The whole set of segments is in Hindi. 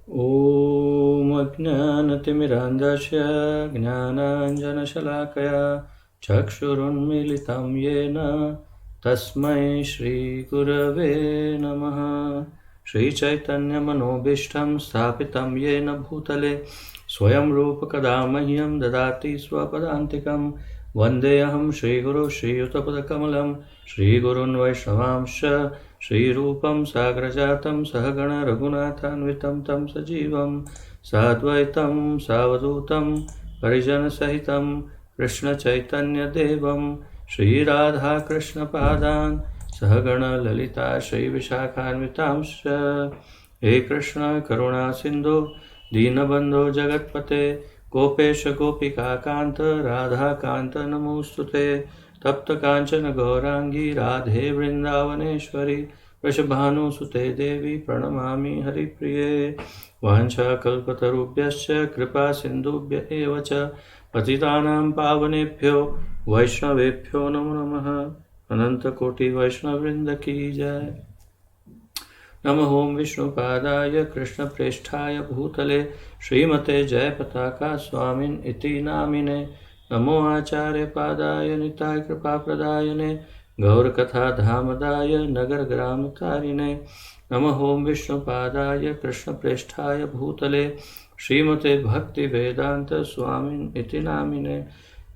ॐ अज्ञानतिमिरान्धस्य ज्ञानाञ्जनशलाकया चक्षुरुन्मीलितं येन तस्मै श्रीगुरवे नमः। श्रीचैतन्यमनोभीष्टं स्थापितं येन भूतले स्वयं रूपकदा मह्यं ददाति स्वपदान्तिकं। वन्देऽहं श्रीगुरुं श्रीयुतपदकमलं श्रीगुरून् वैष्णवांश्च श्रीरूपं साग्रजातं सहगण रघुनाथान्वितं तं सजीवं साद्वैतं सावधूतं परिजनसहितं कृष्णचैतन्यदेवं श्रीराधाकृष्णपादान् सहगण ललिता श्रीविशाखान्वितांश्च। हे कृष्ण करुणा सिन्धो दीनबन्धो जगत्पते गोपेश गोपिकान्त राधाकान्त नमोऽस्तुते। तप्त कांचन गौरांगी राधे वृंदावनेश्वरी वृषभानुसुते देवी प्रणमामि हरिप्रिये। वाञ्छाकल्पतरुभ्यश्च कृपा सिन्धुभ्य एव च पतितानां पावनेभ्यो वैष्णवेभ्यो नमो नमः। अनंत कोटि वैष्णव वृंद की जय। नमः ओं विष्णुपादाय कृष्णप्रेष्ठाय भूतले श्रीमते जयपताका स्वामिन् इति नामिने। नमो आचार्यपादाय निताय कृपाप्रदायने गौरकथाधामदाय नगरग्रामकारिणे। नमः ओं विष्णुपादाय कृष्णप्रेष्ठाय भूतले श्रीमते भक्तिवेदान्त स्वामिन् इति नामिने।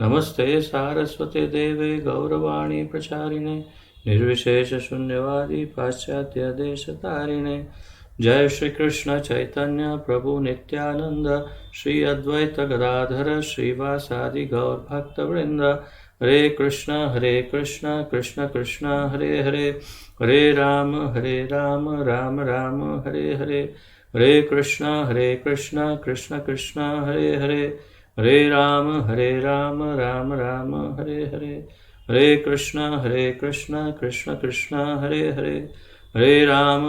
नमस्ते सारस्वते देवे गौरवाणी प्रचारिणे निर्विशेष शून्यवादी पाश्चात्य देशतारिणे। जय श्री कृष्ण चैतन्य प्रभु नित्यानंद श्री अद्वैत गदाधर श्रीवासादि गौर भक्त वृंद। हरे कृष्ण कृष्ण कृष्ण हरे हरे हरे राम राम राम हरे हरे। हरे कृष्ण कृष्ण कृष्ण हरे हरे हरे राम राम राम हरे हरे। हरे कृष्ण कृष्ण कृष्ण हरे हरे हरे राम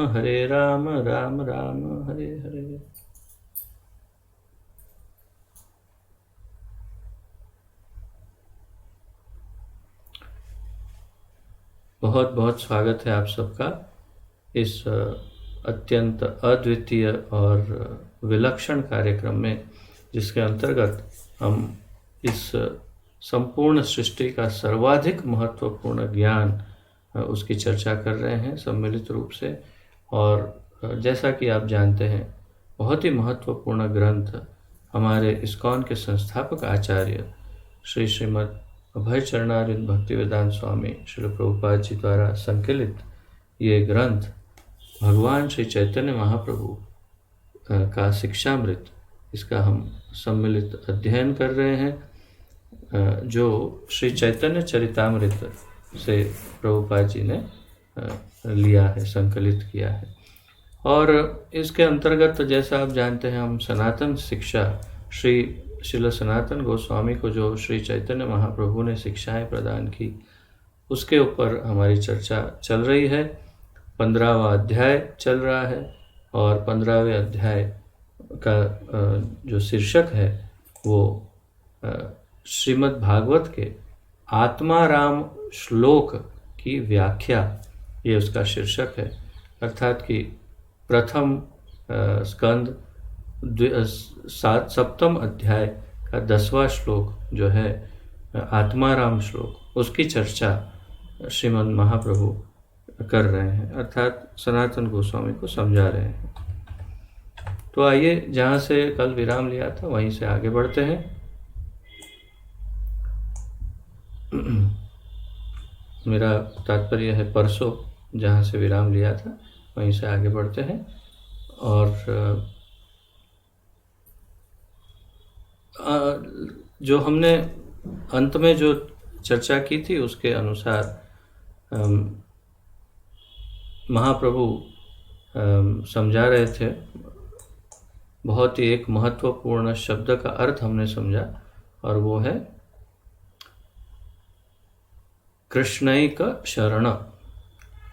राम राम हरे हरे। बहुत बहुत स्वागत है आप सबका इस अत्यंत अद्वितीय और विलक्षण कार्यक्रम में, जिसके अंतर्गत हम इस संपूर्ण सृष्टि का सर्वाधिक महत्वपूर्ण ज्ञान उसकी चर्चा कर रहे हैं सम्मिलित रूप से। और जैसा कि आप जानते हैं, बहुत ही महत्वपूर्ण ग्रंथ हमारे इस्कॉन के संस्थापक आचार्य श्रीमद् अभय चरणारिंद भक्तिवेदांत स्वामी श्रील प्रभुपाद जी द्वारा संकलित ये ग्रंथ भगवान श्री चैतन्य महाप्रभु का शिक्षामृत, इसका हम सम्मिलित अध्ययन कर रहे हैं, जो श्री चैतन्य चरितामृत से प्रभुपाद जी ने लिया है, संकलित किया है। और इसके अंतर्गत जैसा आप जानते हैं, हम सनातन शिक्षा श्रील सनातन गोस्वामी को जो श्री चैतन्य महाप्रभु ने शिक्षाएं प्रदान की, उसके ऊपर हमारी चर्चा चल रही है। 15वां अध्याय चल रहा है और 15वें अध्याय का जो शीर्षक है वो श्रीमद् भागवत के आत्माराम श्लोक की व्याख्या, ये उसका शीर्षक है। अर्थात कि प्रथम स्कंद 7वें अध्याय का 10वां श्लोक जो है आत्माराम श्लोक, उसकी चर्चा श्रीमद् महाप्रभु कर रहे हैं, अर्थात सनातन गोस्वामी को समझा रहे हैं। तो आइए, जहाँ से कल विराम लिया था वहीं से आगे बढ़ते हैं। मेरा तात्पर्य है परसों जहाँ से विराम लिया था वहीं से आगे बढ़ते हैं। और जो हमने अंत में जो चर्चा की थी उसके अनुसार महाप्रभु समझा रहे थे। बहुत ही एक महत्वपूर्ण शब्द का अर्थ हमने समझा, और वो है कृष्णैक शरण।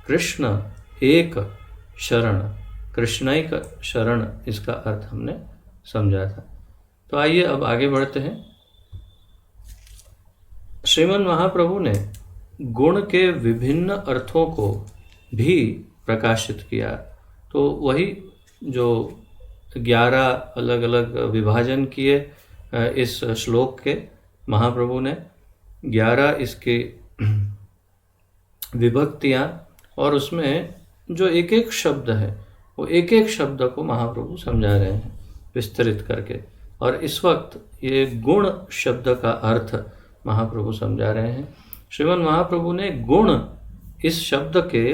कृष्ण एक शरण, कृष्णैक शरण, इसका अर्थ हमने समझा था। तो आइए अब आगे बढ़ते हैं। श्रीमद् महाप्रभु ने गुण के विभिन्न अर्थों को भी प्रकाशित किया। तो वही जो 11 अलग अलग विभाजन किए इस श्लोक के। महाप्रभु ने 11 इसकी विभक्तियां, और उसमें जो एक एक शब्द है वो एक एक शब्द को महाप्रभु समझा रहे हैं विस्तृत करके। और इस वक्त ये गुण शब्द का अर्थ महाप्रभु समझा रहे हैं। श्रीमद् महाप्रभु ने गुण इस शब्द के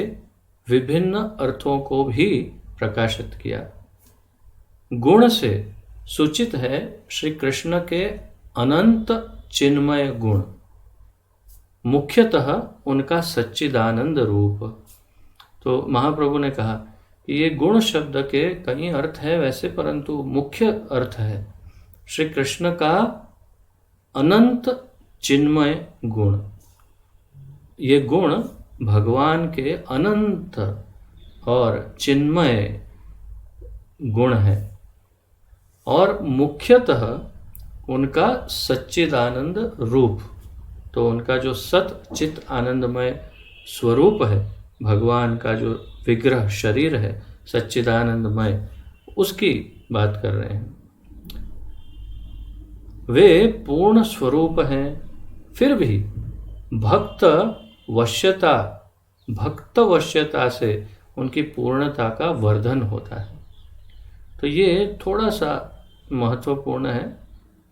विभिन्न अर्थों को भी प्रकाशित किया। गुण से सूचित है श्री कृष्ण के अनंत चिन्मय गुण, मुख्यतः उनका सच्चिदानंद रूप। तो महाप्रभु ने कहा कि ये गुण शब्द के कई अर्थ है वैसे, परंतु मुख्य अर्थ है श्री कृष्ण का अनंत चिन्मय गुण। ये गुण भगवान के अनंत और चिन्मय गुण है, और मुख्यतः उनका सच्चिदानंद रूप। तो उनका जो सत चित आनंदमय स्वरूप है, भगवान का जो विग्रह शरीर है सच्चिदानंदमय, उसकी बात कर रहे हैं। वे पूर्ण स्वरूप हैं, फिर भी भक्त वश्यता से उनकी पूर्णता का वर्धन होता है। तो ये थोड़ा सा महत्वपूर्ण है,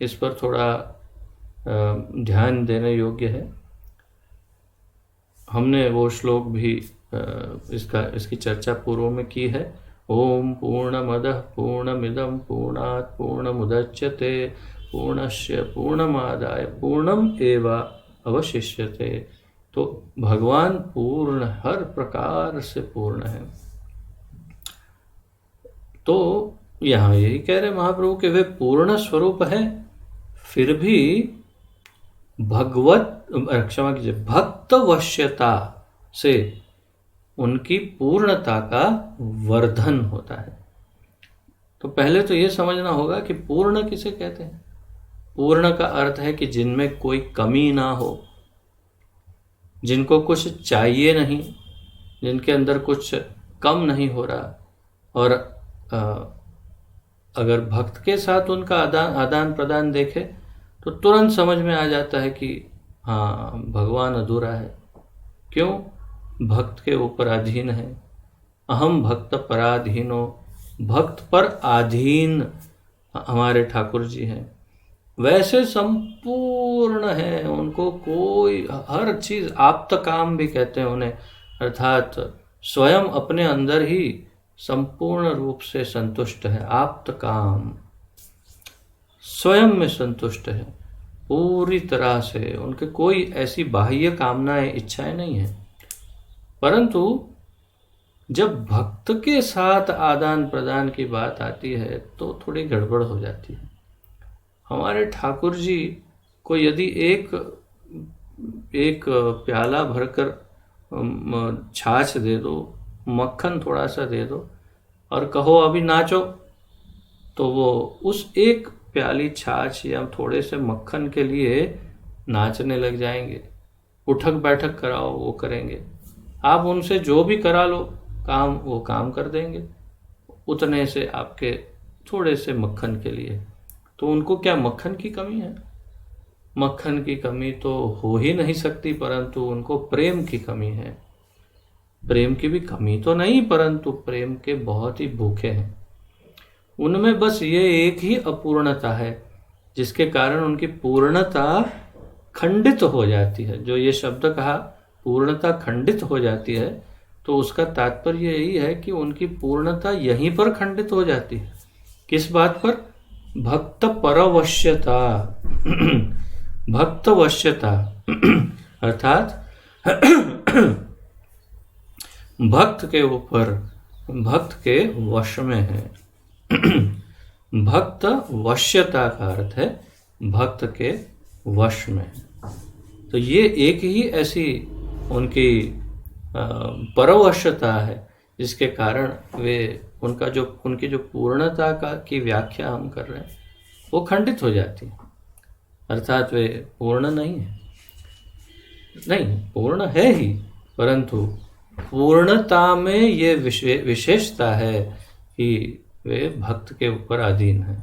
इस पर थोड़ा ध्यान देने योग्य है। हमने वो श्लोक भी इसकी चर्चा पूर्व में की है। ओम पूर्णमदः पूर्णमिदं पूर्णात् पूर्णमुदच्यते पूर्णस्य पूर्णमादाय पूर्णम एव अवशिष्यते। तो भगवान पूर्ण, हर प्रकार से पूर्ण है। तो यहाँ यही कह रहे महाप्रभु कि वे पूर्ण स्वरूप है, फिर भी भक्त वश्यता से उनकी पूर्णता का वर्धन होता है। तो पहले तो ये समझना होगा कि पूर्ण किसे कहते हैं। पूर्ण का अर्थ है कि जिनमें कोई कमी ना हो, जिनको कुछ चाहिए नहीं, जिनके अंदर कुछ कम नहीं हो रहा। और अगर भक्त के साथ उनका आदान प्रदान देखे तो तुरंत समझ में आ जाता है कि हाँ, भगवान अधूरा है। क्यों? भक्त के ऊपर अधीन है। अहम भक्त पराधीनो, भक्त पर अधीन हमारे ठाकुर जी हैं। वैसे संपूर्ण है, उनको कोई हर चीज, आप्त काम भी कहते हैं उन्हें, अर्थात स्वयं अपने अंदर ही संपूर्ण रूप से संतुष्ट है। आप्त काम, स्वयं में संतुष्ट है पूरी तरह से, उनके कोई ऐसी बाह्य कामनाएं, इच्छाएं नहीं है। परंतु जब भक्त के साथ आदान प्रदान की बात आती है तो थोड़ी गड़बड़ हो जाती है। हमारे ठाकुर जी को यदि एक प्याला भरकर छाछ दे दो, मक्खन थोड़ा सा दे दो और कहो अभी नाचो, तो वो उस एक प्याली छाछ या थोड़े से मक्खन के लिए नाचने लग जाएंगे। उठक बैठक कराओ वो करेंगे। आप उनसे जो भी करा लो काम, वो काम कर देंगे उतने से, आपके थोड़े से मक्खन के लिए। तो उनको क्या मक्खन की कमी है? मक्खन की कमी तो हो ही नहीं सकती, परंतु उनको प्रेम की कमी है। प्रेम की भी कमी तो नहीं, परंतु प्रेम के बहुत ही भूखे हैं। उनमें बस ये एक ही अपूर्णता है जिसके कारण उनकी पूर्णता खंडित हो जाती है। जो ये शब्द कहा पूर्णता खंडित हो जाती है, तो उसका तात्पर्य यही है कि उनकी पूर्णता यहीं पर खंडित हो जाती है। किस बात पर? भक्त परवश्यता। भक्त वश्यता अर्थात भक्त के ऊपर, भक्त के वश में है। भक्त वश्यता का अर्थ है भक्त के वश में। तो ये एक ही ऐसी उनकी परवश्यता है जिसके कारण वे उनकी जो पूर्णता की व्याख्या हम कर रहे हैं वो खंडित हो जाती है। अर्थात वे पूर्ण नहीं है, नहीं पूर्ण है ही, परंतु पूर्णता में ये विशेषता है कि वे भक्त के ऊपर अधीन हैं।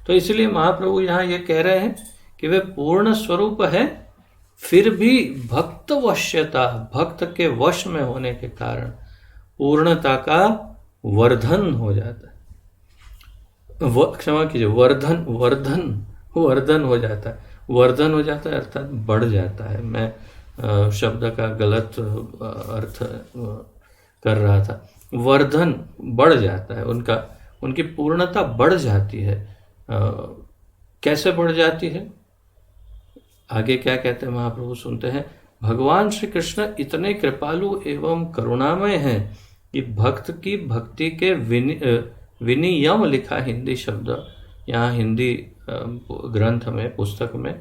तो इसलिए महाप्रभु यहाँ ये कह रहे हैं कि वे पूर्ण स्वरूप है, फिर भी भक्त वश्यता, भक्त के वश में होने के कारण पूर्णता का वर्धन हो जाता है। क्षमा कीजिए, वर्धन हो जाता है। वर्धन हो जाता है अर्थात बढ़ जाता है। मैं शब्द का गलत अर्थ कर रहा था। वर्धन बढ़ जाता है, उनकी पूर्णता बढ़ जाती है। कैसे बढ़ जाती है? आगे क्या कहते हैं महाप्रभु, सुनते हैं। भगवान श्री कृष्ण इतने कृपालु एवं करुणामय हैं कि भक्त की भक्ति के विनियम लिखा हिंदी शब्द यहाँ हिंदी ग्रंथ में, पुस्तक में,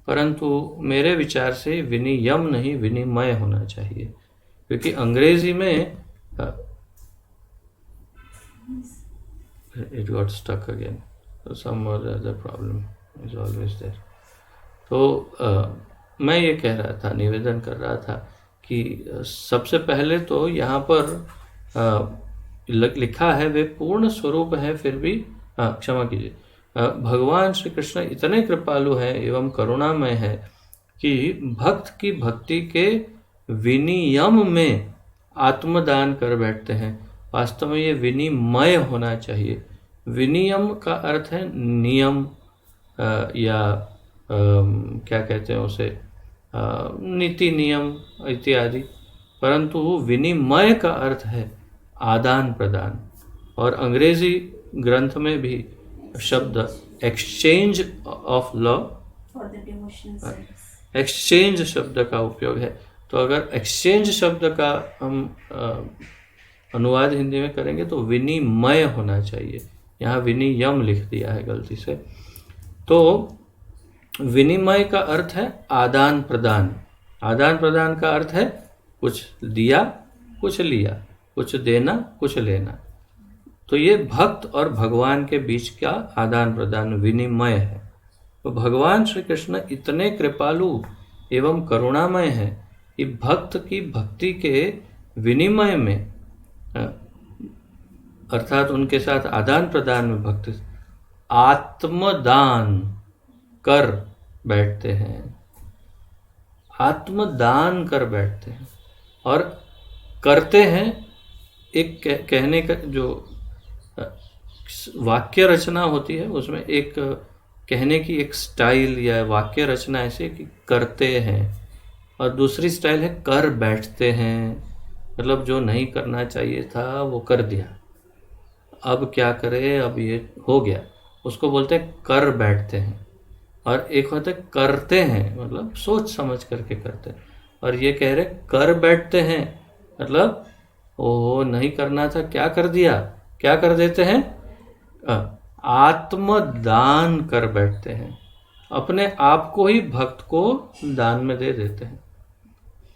परंतु मेरे विचार से विनियम नहीं, विनिमय होना चाहिए, क्योंकि अंग्रेजी में it got stuck again, so some other problem is always there. तो मैं ये कह रहा था, निवेदन कर रहा था कि सबसे पहले तो यहाँ पर लिखा है वे पूर्ण स्वरूप है, फिर भी क्षमा कीजिए, भगवान श्री कृष्ण इतने कृपालु हैं एवं करुणामय है कि भक्त की भक्ति के विनियम में आत्मदान कर बैठते हैं। वास्तव में ये विनिमय होना चाहिए। विनियम का अर्थ है नियम या क्या कहते हैं उसे, नीति नियम इत्यादि, परंतु विनिमय का अर्थ है आदान प्रदान। और अंग्रेजी ग्रंथ में भी शब्द एक्सचेंज ऑफ लव, एक्सचेंज शब्द का उपयोग है। तो अगर एक्सचेंज शब्द का हम अनुवाद हिंदी में करेंगे तो विनिमय होना चाहिए। यहाँ विनियम लिख दिया है गलती से। तो विनिमय का अर्थ है आदान प्रदान। आदान प्रदान का अर्थ है कुछ दिया कुछ लिया, कुछ देना कुछ लेना। तो ये भक्त और भगवान के बीच का आदान प्रदान विनिमय है। तो भगवान श्री कृष्ण इतने कृपालु एवं करुणामय हैं कि भक्त की भक्ति के विनिमय में, अर्थात उनके साथ आदान प्रदान में भक्त आत्मदान कर बैठते हैं। आत्मदान कर बैठते हैं और करते हैं। एक कहने का जो वाक्य रचना होती है उसमें एक कहने की एक स्टाइल या वाक्य रचना ऐसे कि करते हैं, और दूसरी स्टाइल है कर बैठते हैं। मतलब जो नहीं करना चाहिए था वो कर दिया, अब क्या करे, अब ये हो गया, उसको बोलते हैं कर बैठते हैं। और एक होता है करते हैं, मतलब सोच समझ करके करते हैं। और ये कह रहे कर बैठते हैं, मतलब ओ नहीं करना था, क्या कर दिया, क्या कर देते हैं, आत्मदान कर बैठते हैं। अपने आप को ही भक्त को दान में दे देते हैं।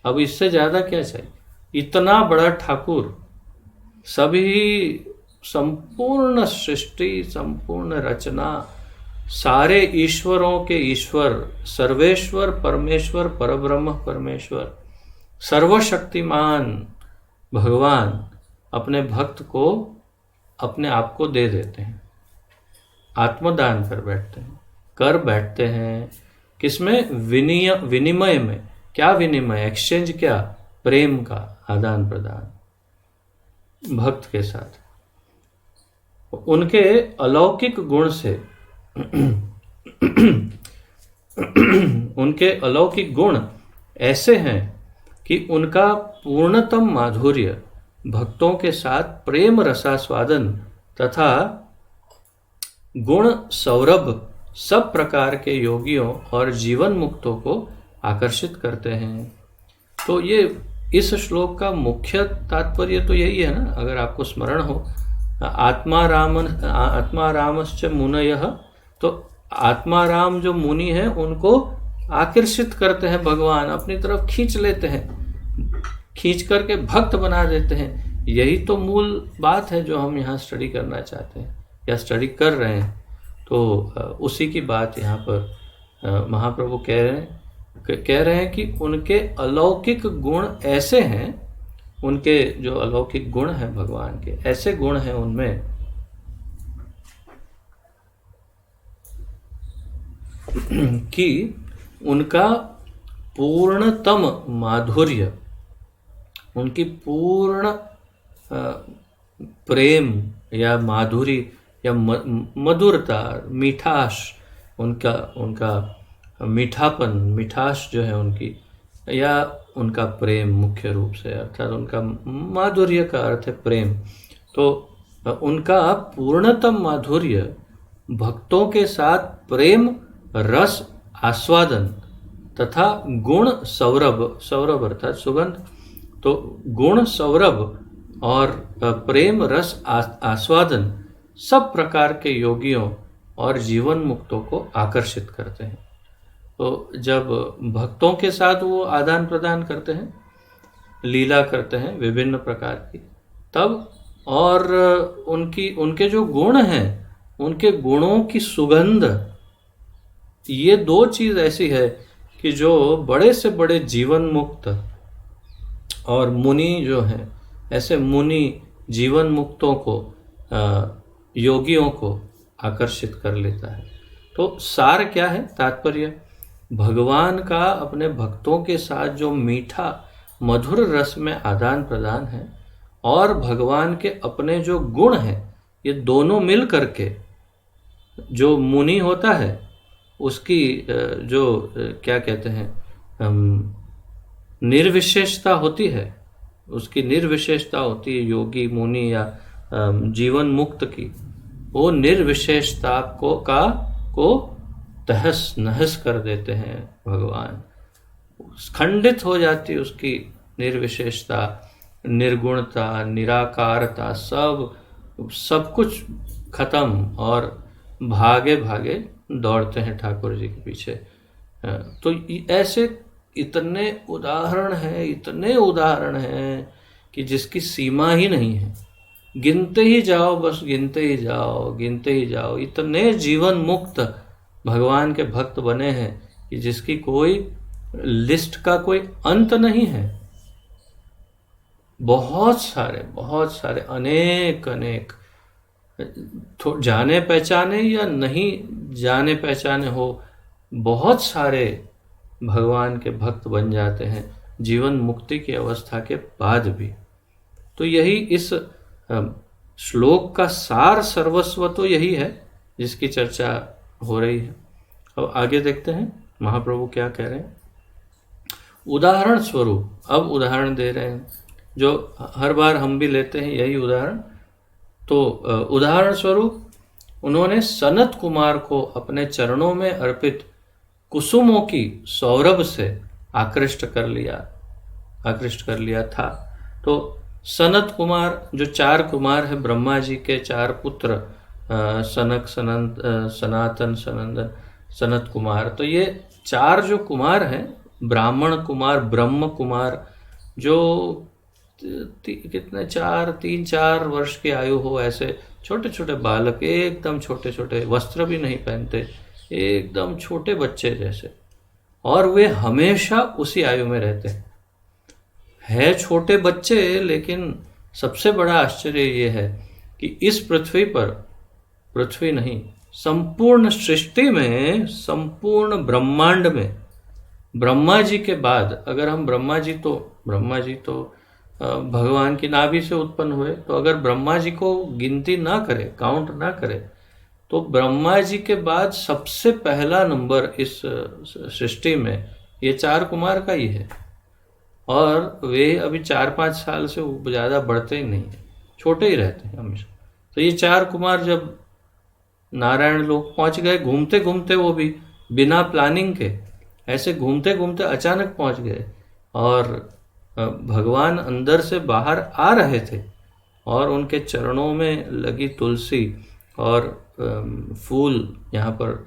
अब इससे ज़्यादा क्या चाहिए? इतना बड़ा ठाकुर, सभी संपूर्ण सृष्टि, संपूर्ण रचना, सारे ईश्वरों के ईश्वर, सर्वेश्वर परमेश्वर, परब्रह्म परमेश्वर, सर्वशक्तिमान भगवान अपने भक्त को अपने आप को दे देते हैं, आत्मदान कर बैठते हैं, कर बैठते हैं। किसमें? विनिमय में। क्या विनिमय? एक्सचेंज क्या? प्रेम का आदान प्रदान भक्त के साथ। उनके अलौकिक गुण से उनके अलौकिक गुण ऐसे हैं कि उनका पूर्णतम माधुर्य भक्तों के साथ प्रेम रसास्वादन तथा गुण सौरभ सब प्रकार के योगियों और जीवन मुक्तों को आकर्षित करते हैं। तो ये इस श्लोक का मुख्य तात्पर्य तो यही है ना, अगर आपको स्मरण हो, आत्मा रामश्च मुनयः, तो आत्माराम जो मुनि हैं उनको आकर्षित करते हैं भगवान, अपनी तरफ खींच लेते हैं, खींच करके भक्त बना देते हैं। यही तो मूल बात है जो हम यहाँ स्टडी करना चाहते हैं या स्टडी कर रहे हैं। तो उसी की बात यहाँ पर महाप्रभु कह रहे हैं कि उनके अलौकिक गुण ऐसे हैं, उनके जो अलौकिक गुण हैं भगवान के, ऐसे गुण हैं उनमें कि उनका पूर्णतम माधुर्य, उनकी पूर्ण प्रेम या माधुरी या मधुरता, मिठास, उनका उनका मीठापन, मिठास जो है उनकी, या उनका प्रेम मुख्य रूप से, अर्थात उनका माधुर्य का अर्थ है प्रेम। तो उनका पूर्णतम माधुर्य भक्तों के साथ प्रेम रस आस्वादन तथा गुण सौरभ, सौरभ अर्थात सुगंध, तो गुण सौरभ और प्रेम रस आस्वादन सब प्रकार के योगियों और जीवन मुक्तों को आकर्षित करते हैं। तो जब भक्तों के साथ वो आदान प्रदान करते हैं, लीला करते हैं विभिन्न प्रकार की, तब और उनके जो गुण हैं, उनके गुणों की सुगंध, ये दो चीज़ ऐसी है कि जो बड़े से बड़े जीवन मुक्त और मुनि जो हैं, ऐसे मुनि जीवन मुक्तों को, योगियों को आकर्षित कर लेता है। तो सार क्या है, तात्पर्य, भगवान का अपने भक्तों के साथ जो मीठा मधुर रस में आदान प्रदान है और भगवान के अपने जो गुण हैं, ये दोनों मिल करके जो मुनि होता है उसकी जो क्या कहते हैं निर्विशेषता होती है, उसकी निर्विशेषता होती है योगी मुनि या जीवन मुक्त की, वो निर्विशेषता को तहस नहस कर देते हैं भगवान। खंडित हो जाती है उसकी निर्विशेषता, निर्गुणता, निराकारता, सब कुछ खत्म, और भागे भागे दौड़ते हैं ठाकुर जी के पीछे। तो ऐसे इतने उदाहरण हैं कि जिसकी सीमा ही नहीं है। गिनते ही जाओ, बस गिनते ही जाओ। इतने जीवन मुक्त भगवान के भक्त बने हैं कि जिसकी कोई लिस्ट का कोई अंत नहीं है। बहुत सारे अनेक जाने पहचाने या नहीं जाने पहचाने हो, बहुत सारे भगवान के भक्त बन जाते हैं जीवन मुक्ति की अवस्था के बाद भी। तो यही इस श्लोक का सार सर्वस्व तो यही है जिसकी चर्चा हो रही है। अब आगे देखते हैं महाप्रभु क्या कह रहे हैं। उदाहरण स्वरूप अब उदाहरण दे रहे हैं, जो हर बार हम भी लेते हैं यही उदाहरण। तो उदाहरण स्वरूप उन्होंने सनत कुमार को अपने चरणों में अर्पित कुसुमों की सौरभ से आकृष्ट कर लिया था। तो सनत कुमार, जो 4 कुमार है ब्रह्मा जी के 4 पुत्र, सनक, सनातन, सनंदन, सनत कुमार, तो ये 4 जो कुमार हैं, ब्राह्मण कुमार, ब्रह्म कुमार, जो कितने 3-4 वर्ष की आयु हो, ऐसे छोटे छोटे बालक, एकदम छोटे छोटे, वस्त्र भी नहीं पहनते, एकदम छोटे बच्चे जैसे, और वे हमेशा उसी आयु में रहते हैं। छोटे बच्चे, लेकिन सबसे बड़ा आश्चर्य ये है कि इस पृथ्वी नहीं, संपूर्ण सृष्टि में, संपूर्ण ब्रह्मांड में, ब्रह्मा जी के बाद, अगर हम ब्रह्मा जी तो भगवान की नाभि से उत्पन्न हुए, तो अगर ब्रह्मा जी को गिनती ना करे, काउंट ना करे, तो ब्रह्मा जी के बाद सबसे पहला नंबर इस सृष्टि में ये 4 कुमार का ही है। और वे अभी 4-5 साल से ज़्यादा बढ़ते ही नहीं है, छोटे ही रहते हैं हमेशा। तो ये 4 कुमार जब नारायण लोक पहुंच गए, घूमते घूमते, वो भी बिना प्लानिंग के, ऐसे घूमते घूमते अचानक पहुंच गए, और भगवान अंदर से बाहर आ रहे थे, और उनके चरणों में लगी तुलसी और फूल, यहाँ पर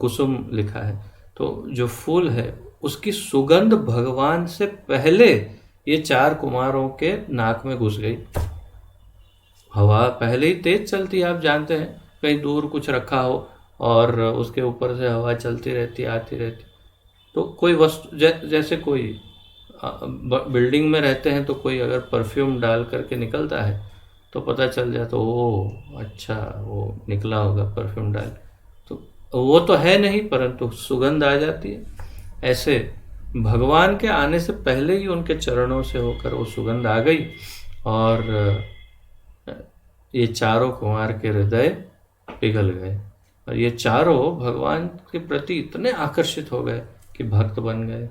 कुसुम लिखा है, तो जो फूल है उसकी सुगंध भगवान से पहले ये 4 कुमारों के नाक में घुस गई। हवा पहले ही तेज चलती है, आप जानते हैं, कहीं दूर कुछ रखा हो और उसके ऊपर से हवा चलती रहती, आती रहती। तो कोई वस्तु, जैसे कोई बिल्डिंग में रहते हैं, तो कोई अगर परफ्यूम डाल करके निकलता है तो पता चल जाए, तो ओ अच्छा, वो निकला होगा परफ्यूम डाल। तो वो तो है नहीं, परंतु सुगंध आ जाती है। ऐसे भगवान के आने से पहले ही उनके चरणों से होकर वो सुगंध आ गई, और ये चारों कुमार के हृदय पिघल गए, और ये चारों भगवान के प्रति इतने आकर्षित हो गए कि भक्त बन गए।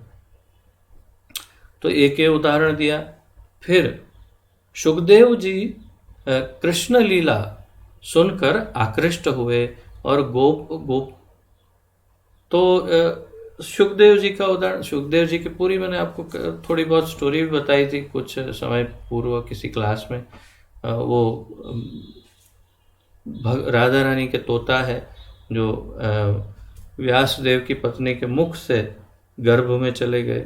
तो एक ये उदाहरण दिया। फिर सुखदेव जी कृष्ण लीला सुनकर आकृष्ट हुए, और गोप गोप तो सुखदेव जी का उदाहरण, सुखदेव जी की पूरी मैंने आपको थोड़ी बहुत स्टोरी भी बताई थी कुछ समय पूर्व किसी क्लास में। वो राधा रानी के तोता है जो व्यासदेव की पत्नी के मुख से गर्भ में चले गए,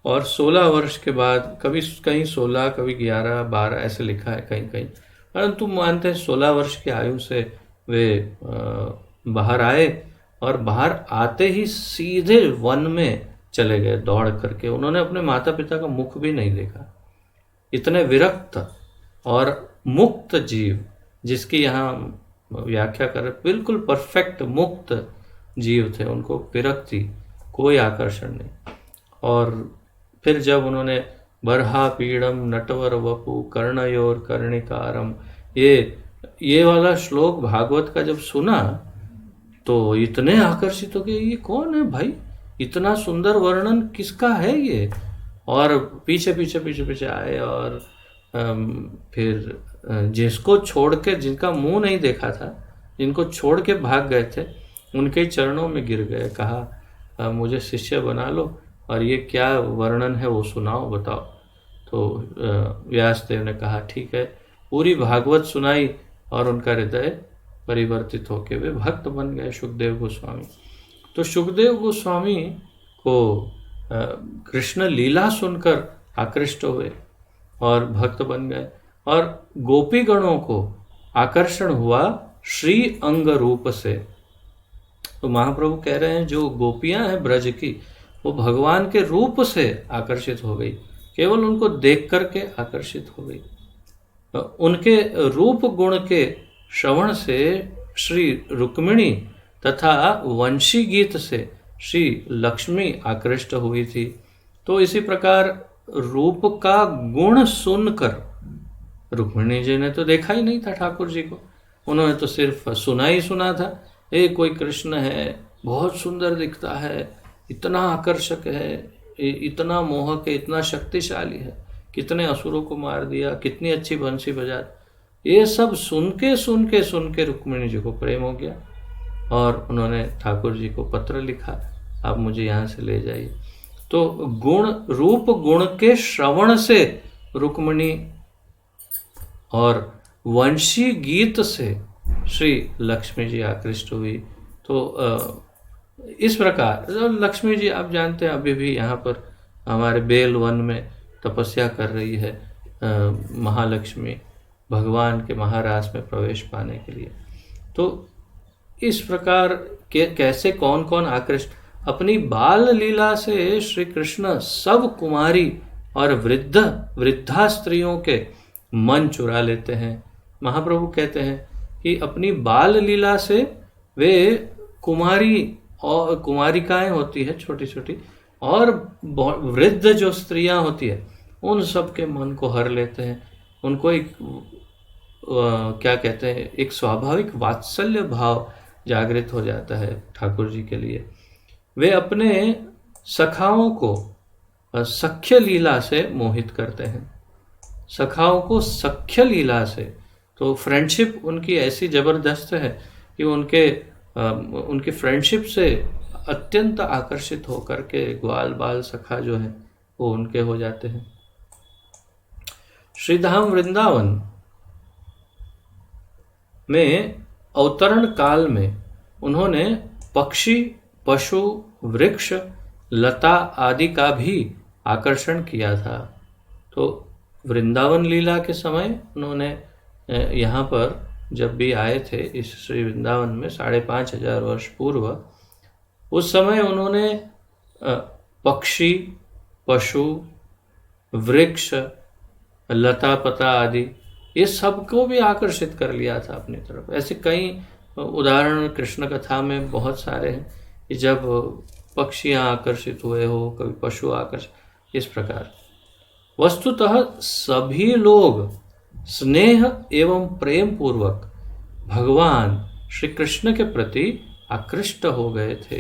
और 16 वर्ष के बाद, कभी कहीं 16 कभी 11 12 ऐसे लिखा है कहीं कहीं, परंतु मानते हैं 16 वर्ष की आयु से वे बाहर आए, और बाहर आते ही सीधे वन में चले गए दौड़ करके। उन्होंने अपने माता पिता का मुख भी नहीं देखा। इतने विरक्त और मुक्त जीव, जिसकी यहाँ व्याख्या कर, बिल्कुल परफेक्ट मुक्त जीव थे, उनको विरक्ति, कोई आकर्षण नहीं। और फिर जब उन्होंने बरहा पीड़म नटवर वपु कर्णयोर कर्णिकारम, ये वाला श्लोक भागवत का जब सुना तो इतने आकर्षित हो गए, ये कौन है भाई, इतना सुंदर वर्णन किसका है ये। और पीछे पीछे पीछे पीछे आए, और फिर जिसको छोड़ के, जिनका मुंह नहीं देखा था, जिनको छोड़ के भाग गए थे, उनके चरणों में गिर गए। कहा मुझे शिष्य बना लो, और ये क्या वर्णन है वो सुनाओ, बताओ। तो व्यासदेव ने कहा ठीक है, पूरी भागवत सुनाई, और उनका हृदय परिवर्तित होके वे भक्त बन गए, सुखदेव गोस्वामी। तो सुखदेव गोस्वामी को कृष्ण लीला सुनकर आकृष्ट हुए और भक्त बन गए, और गोपी गणों को आकर्षण हुआ श्री अंग रूप से। तो महाप्रभु कह रहे हैं जो गोपियां हैं ब्रज की, वो भगवान के रूप से आकर्षित हो गई, केवल उनको देख करके आकर्षित हो गई। उनके रूप गुण के श्रवण से श्री रुक्मिणी तथा वंशी गीत से श्री लक्ष्मी आकृष्ट हुई थी। तो इसी प्रकार रूप का गुण सुनकर, रुक्मिणी जी ने तो देखा ही नहीं था ठाकुर जी को, उन्होंने तो सिर्फ सुना ही सुना था, कोई कृष्ण है, बहुत सुंदर दिखता है, इतना आकर्षक है, इतना मोहक है, इतना शक्तिशाली है, कितने असुरों को मार दिया, कितनी अच्छी बंसी बजा। ये सब सुन के रुक्मिणी जी को प्रेम हो गया, और उन्होंने ठाकुर जी को पत्र लिखा, आप मुझे यहाँ से ले जाइए। तो गुण, रूप गुण के श्रवण से रुक्मिणी और वंशी गीत से श्री लक्ष्मी जी आकृष्ट हुई। तो इस प्रकार लक्ष्मी जी, आप जानते हैं, अभी भी यहाँ पर हमारे बेल वन में तपस्या कर रही है महालक्ष्मी, भगवान के महाराज में प्रवेश पाने के लिए। तो इस प्रकार के कैसे कौन कौन आकृष्ट, अपनी बाल लीला से श्री कृष्ण सब कुमारी और वृद्धा स्त्रियों के मन चुरा लेते हैं। महाप्रभु कहते हैं कि अपनी बाल लीला से वे कुमारी और कुमारिकाएं होती है छोटी छोटी, और वृद्ध जो स्त्रियां होती है, उन सब के मन को हर लेते हैं। उनको एक क्या कहते हैं, एक स्वाभाविक वात्सल्य भाव जागृत हो जाता है ठाकुर जी के लिए। वे अपने सखाओं को सख्य लीला से मोहित करते हैं, सखाओं को सख्य लीला से। तो फ्रेंडशिप उनकी ऐसी जबरदस्त है कि उनकी फ्रेंडशिप से अत्यंत आकर्षित होकर के ग्वाल बाल सखा जो है वो उनके हो जाते हैं। श्रीधाम वृंदावन में अवतरण काल में उन्होंने पक्षी, पशु, वृक्ष, लता आदि का भी आकर्षण किया था। तो वृंदावन लीला के समय उन्होंने यहाँ पर जब भी आए थे इस श्री वृंदावन में 5500 वर्ष पूर्व, उस समय उन्होंने पक्षी, पशु, वृक्ष, लता पता आदि ये सबको भी आकर्षित कर लिया था अपनी तरफ। ऐसे कई उदाहरण कृष्ण कथा में बहुत सारे हैं कि जब पक्षियाँ आकर्षित हुए हो, कभी पशु आकर्षित, इस प्रकार वस्तुतः सभी लोग स्नेह एवं प्रेम पूर्वक भगवान श्री कृष्ण के प्रति आकृष्ट हो गए थे।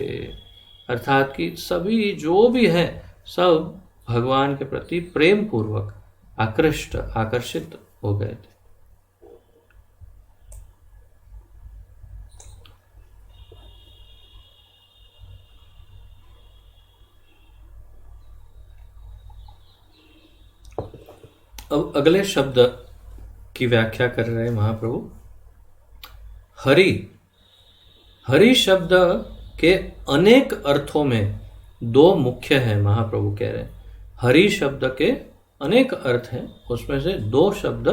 अर्थात कि सभी जो भी हैं सब भगवान के प्रति प्रेम पूर्वक आकर्षित हो गए थे। अब अगले शब्द की व्याख्या कर रहे हैं महाप्रभु। हरि, हरि शब्द के अनेक अर्थों में दो मुख्य हैं, महाप्रभु कह रहे हैं। हरि शब्द के अनेक अर्थ हैं, उसमें से दो शब्द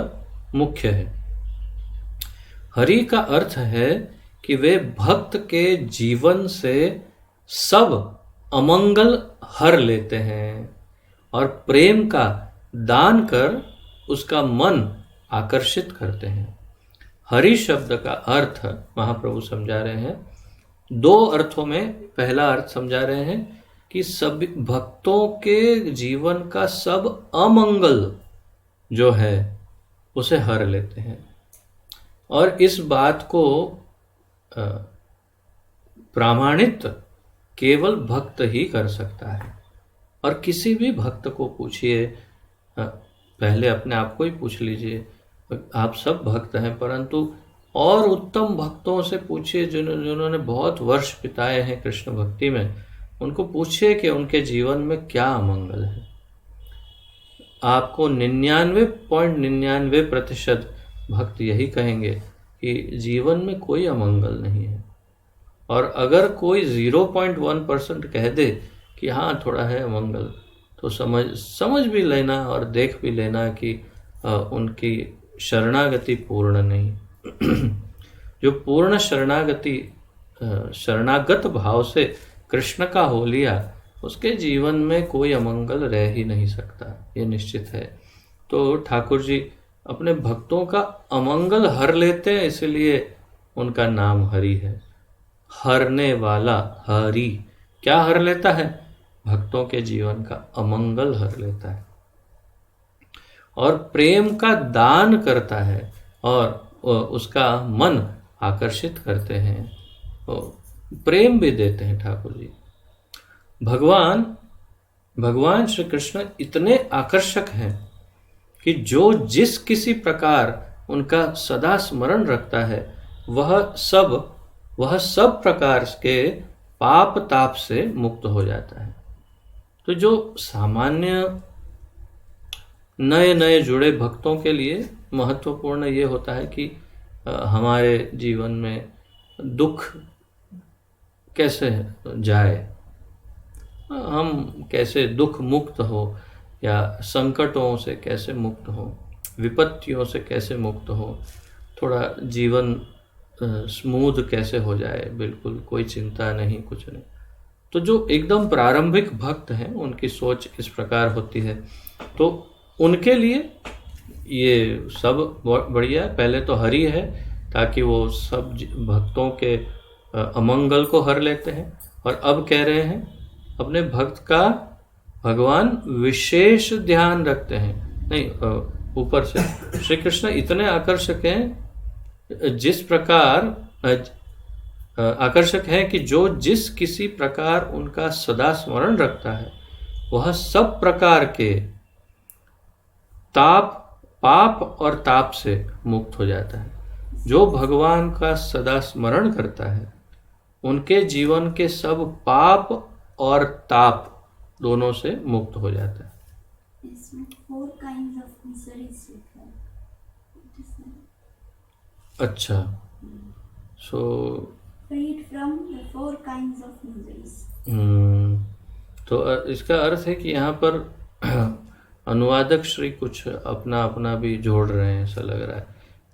मुख्य हैं। हरि का अर्थ है कि वे भक्त के जीवन से सब अमंगल हर लेते हैं और प्रेम का दान कर उसका मन आकर्षित करते हैं। हरि शब्द का अर्थ महाप्रभु समझा रहे हैं दो अर्थों में। पहला अर्थ समझा रहे हैं कि सभी भक्तों के जीवन का सब अमंगल जो है उसे हर लेते हैं, और इस बात को प्रमाणित केवल भक्त ही कर सकता है। और किसी भी भक्त को पूछिए, पहले अपने आप को ही पूछ लीजिए, आप सब भक्त हैं, परंतु और उत्तम भक्तों से पूछिए जिन्होंने बहुत वर्ष बिताए हैं कृष्ण भक्ति में, उनको पूछिए कि उनके जीवन में क्या अमंगल है। आपको 99.99% भक्त यही कहेंगे कि जीवन में कोई अमंगल नहीं है। और अगर कोई 0.1% कह दे कि हाँ थोड़ा है अमंगल, तो समझ भी लेना और देख भी लेना कि उनकी शरणागति पूर्ण नहीं। जो पूर्ण शरणागत भाव से कृष्ण का हो लिया, उसके जीवन में कोई अमंगल रह ही नहीं सकता, ये निश्चित है। तो ठाकुर जी अपने भक्तों का अमंगल हर लेते हैं, इसलिए उनका नाम हरि है। हरने वाला हरि क्या हर लेता है? भक्तों के जीवन का अमंगल हर लेता है और प्रेम का दान करता है और उसका मन आकर्षित करते हैं, प्रेम भी देते हैं ठाकुर जी। भगवान श्री कृष्ण इतने आकर्षक हैं कि जो जिस किसी प्रकार उनका सदा स्मरण रखता है वह सब प्रकार के पाप ताप से मुक्त हो जाता है। तो जो सामान्य नए जुड़े भक्तों के लिए महत्वपूर्ण ये होता है कि हमारे जीवन में दुख कैसे जाए, हम कैसे दुख मुक्त हो या संकटों से कैसे मुक्त हो, विपत्तियों से कैसे मुक्त हो, थोड़ा जीवन स्मूथ कैसे हो जाए, बिल्कुल कोई चिंता नहीं, कुछ नहीं। तो जो एकदम प्रारंभिक भक्त हैं उनकी सोच इस प्रकार होती है, तो उनके लिए ये सब बढ़िया है। पहले तो हरि है ताकि वो सब भक्तों के अमंगल को हर लेते हैं, और अब कह रहे हैं अपने भक्त का भगवान विशेष ध्यान रखते हैं। नहीं, ऊपर से श्री कृष्ण इतने आकर्षक हैं, जिस प्रकार आकर्षक है कि जो जिस किसी प्रकार उनका सदा स्मरण रखता है वह सब प्रकार के पाप और ताप से मुक्त हो जाता है। जो भगवान का सदा स्मरण करता है उनके जीवन के सब पाप और ताप दोनों से मुक्त हो जाता है। अच्छा, सो तो इसका अर्थ है कि यहाँ पर अनुवादक श्री कुछ अपना भी जोड़ रहे हैं, ऐसा लग रहा है,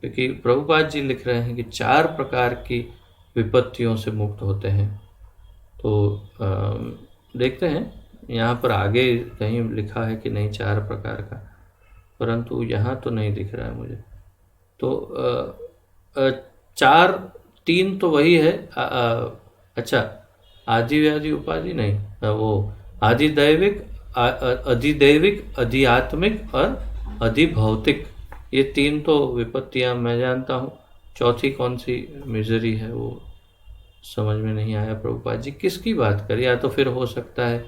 क्योंकि प्रभुपाद जी लिख रहे हैं कि 4 प्रकार की विपत्तियों से मुक्त होते हैं। तो देखते हैं यहाँ पर आगे कहीं लिखा है कि नहीं 4 प्रकार का, परंतु यहाँ तो नहीं दिख रहा है मुझे। तो तीन तो वही है। अच्छा, आदि व्याधि उपाधि नहीं, वो आदिदैविक, अधिदैविक, अधिआत्मिक और अधिभौतिक, ये तीन तो विपत्तियां मैं जानता हूँ। चौथी कौन सी मिजरी है वो समझ में नहीं आया प्रभुपाद जी, किसकी बात करें? या तो फिर हो सकता है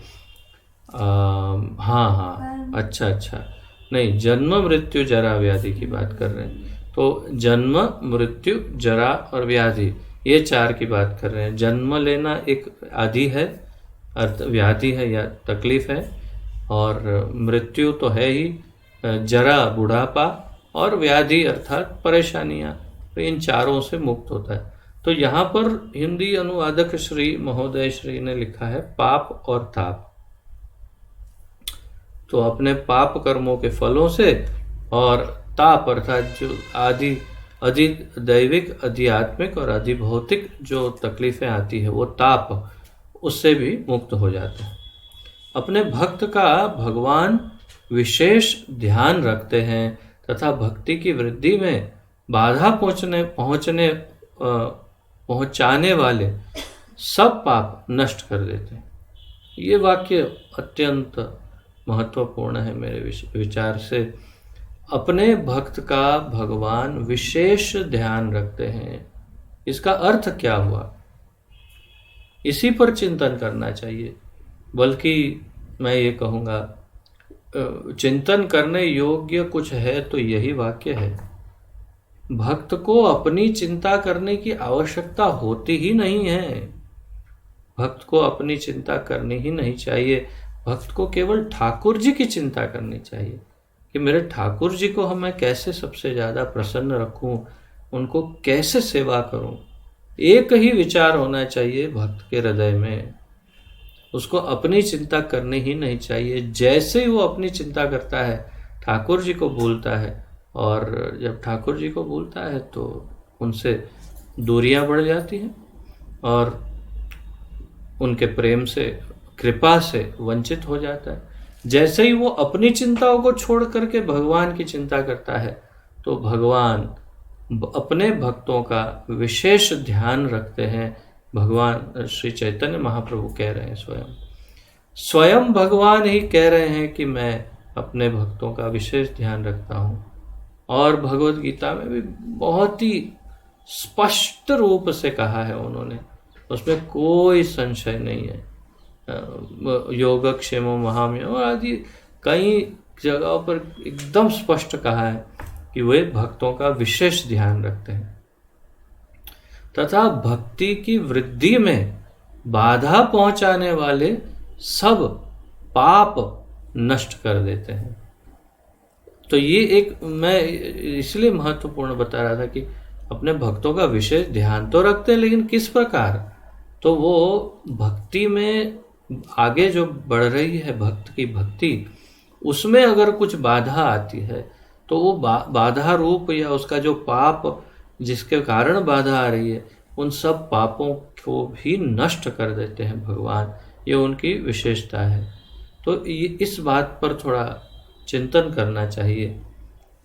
हाँ हाँ, अच्छा अच्छा, नहीं, जन्म मृत्यु जरा व्याधि की बात कर रहे हैं। तो जन्म मृत्यु जरा और व्याधि, ये चार की बात कर रहे हैं। जन्म लेना एक आदि है, अर्थ व्याधि है या तकलीफ है, और मृत्यु तो है ही, जरा बुढ़ापा, और व्याधि अर्थात परेशानियां, तो इन चारों से मुक्त होता है। तो यहाँ पर हिंदी अनुवादक श्री महोदय श्री ने लिखा है पाप और ताप। तो अपने पाप कर्मों के फलों से, और ताप अर्थात जो आदि अधिदैविक, अधिआत्मिक और अधिभौतिक जो तकलीफें आती है, वो ताप, उससे भी मुक्त हो जाते हैं। अपने भक्त का भगवान विशेष ध्यान रखते हैं तथा भक्ति की वृद्धि में बाधा पहुंचाने वाले सब पाप नष्ट कर देते हैं। ये वाक्य अत्यंत महत्वपूर्ण है मेरे विचार से। अपने भक्त का भगवान विशेष ध्यान रखते हैं, इसका अर्थ क्या हुआ? इसी पर चिंतन करना चाहिए। बल्कि मैं ये कहूँगा, चिंतन करने योग्य कुछ है तो यही वाक्य है। भक्त को अपनी चिंता करने की आवश्यकता होती ही नहीं है। भक्त को अपनी चिंता करनी ही नहीं चाहिए। भक्त को केवल ठाकुर जी की चिंता करनी चाहिए कि मेरे ठाकुर जी को मैं कैसे सबसे ज़्यादा प्रसन्न रखूं, उनको कैसे सेवा करूं। एक ही विचार होना चाहिए भक्त के हृदय में, उसको अपनी चिंता करनी ही नहीं चाहिए। जैसे ही वो अपनी चिंता करता है, ठाकुर जी को भूलता है, और जब ठाकुर जी को भूलता है तो उनसे दूरियां बढ़ जाती हैं और उनके प्रेम से, कृपा से वंचित हो जाता है। जैसे ही वो अपनी चिंताओं को छोड़ करके भगवान की चिंता करता है, तो भगवान अपने भक्तों का विशेष ध्यान रखते हैं। भगवान श्री चैतन्य महाप्रभु कह रहे हैं, स्वयं भगवान ही कह रहे हैं कि मैं अपने भक्तों का विशेष ध्यान रखता हूँ। और भगवत गीता में भी बहुत ही स्पष्ट रूप से कहा है उन्होंने, उसमें कोई संशय नहीं है। योगक्षेम महाम्य आदि कई जगहों पर एकदम स्पष्ट कहा है कि वे भक्तों का विशेष ध्यान रखते हैं तथा भक्ति की वृद्धि में बाधा पहुंचाने वाले सब पाप नष्ट कर देते हैं। तो ये एक मैं इसलिए महत्वपूर्ण बता रहा था कि अपने भक्तों का विशेष ध्यान तो रखते हैं, लेकिन किस प्रकार? तो वो भक्ति में आगे जो बढ़ रही है, भक्त की भक्ति, उसमें अगर कुछ बाधा आती है तो वो बाधा रूप या उसका जो पाप जिसके कारण बाधा आ रही है, उन सब पापों को भी नष्ट कर देते हैं भगवान। ये उनकी विशेषता है। तो ये इस बात पर थोड़ा चिंतन करना चाहिए,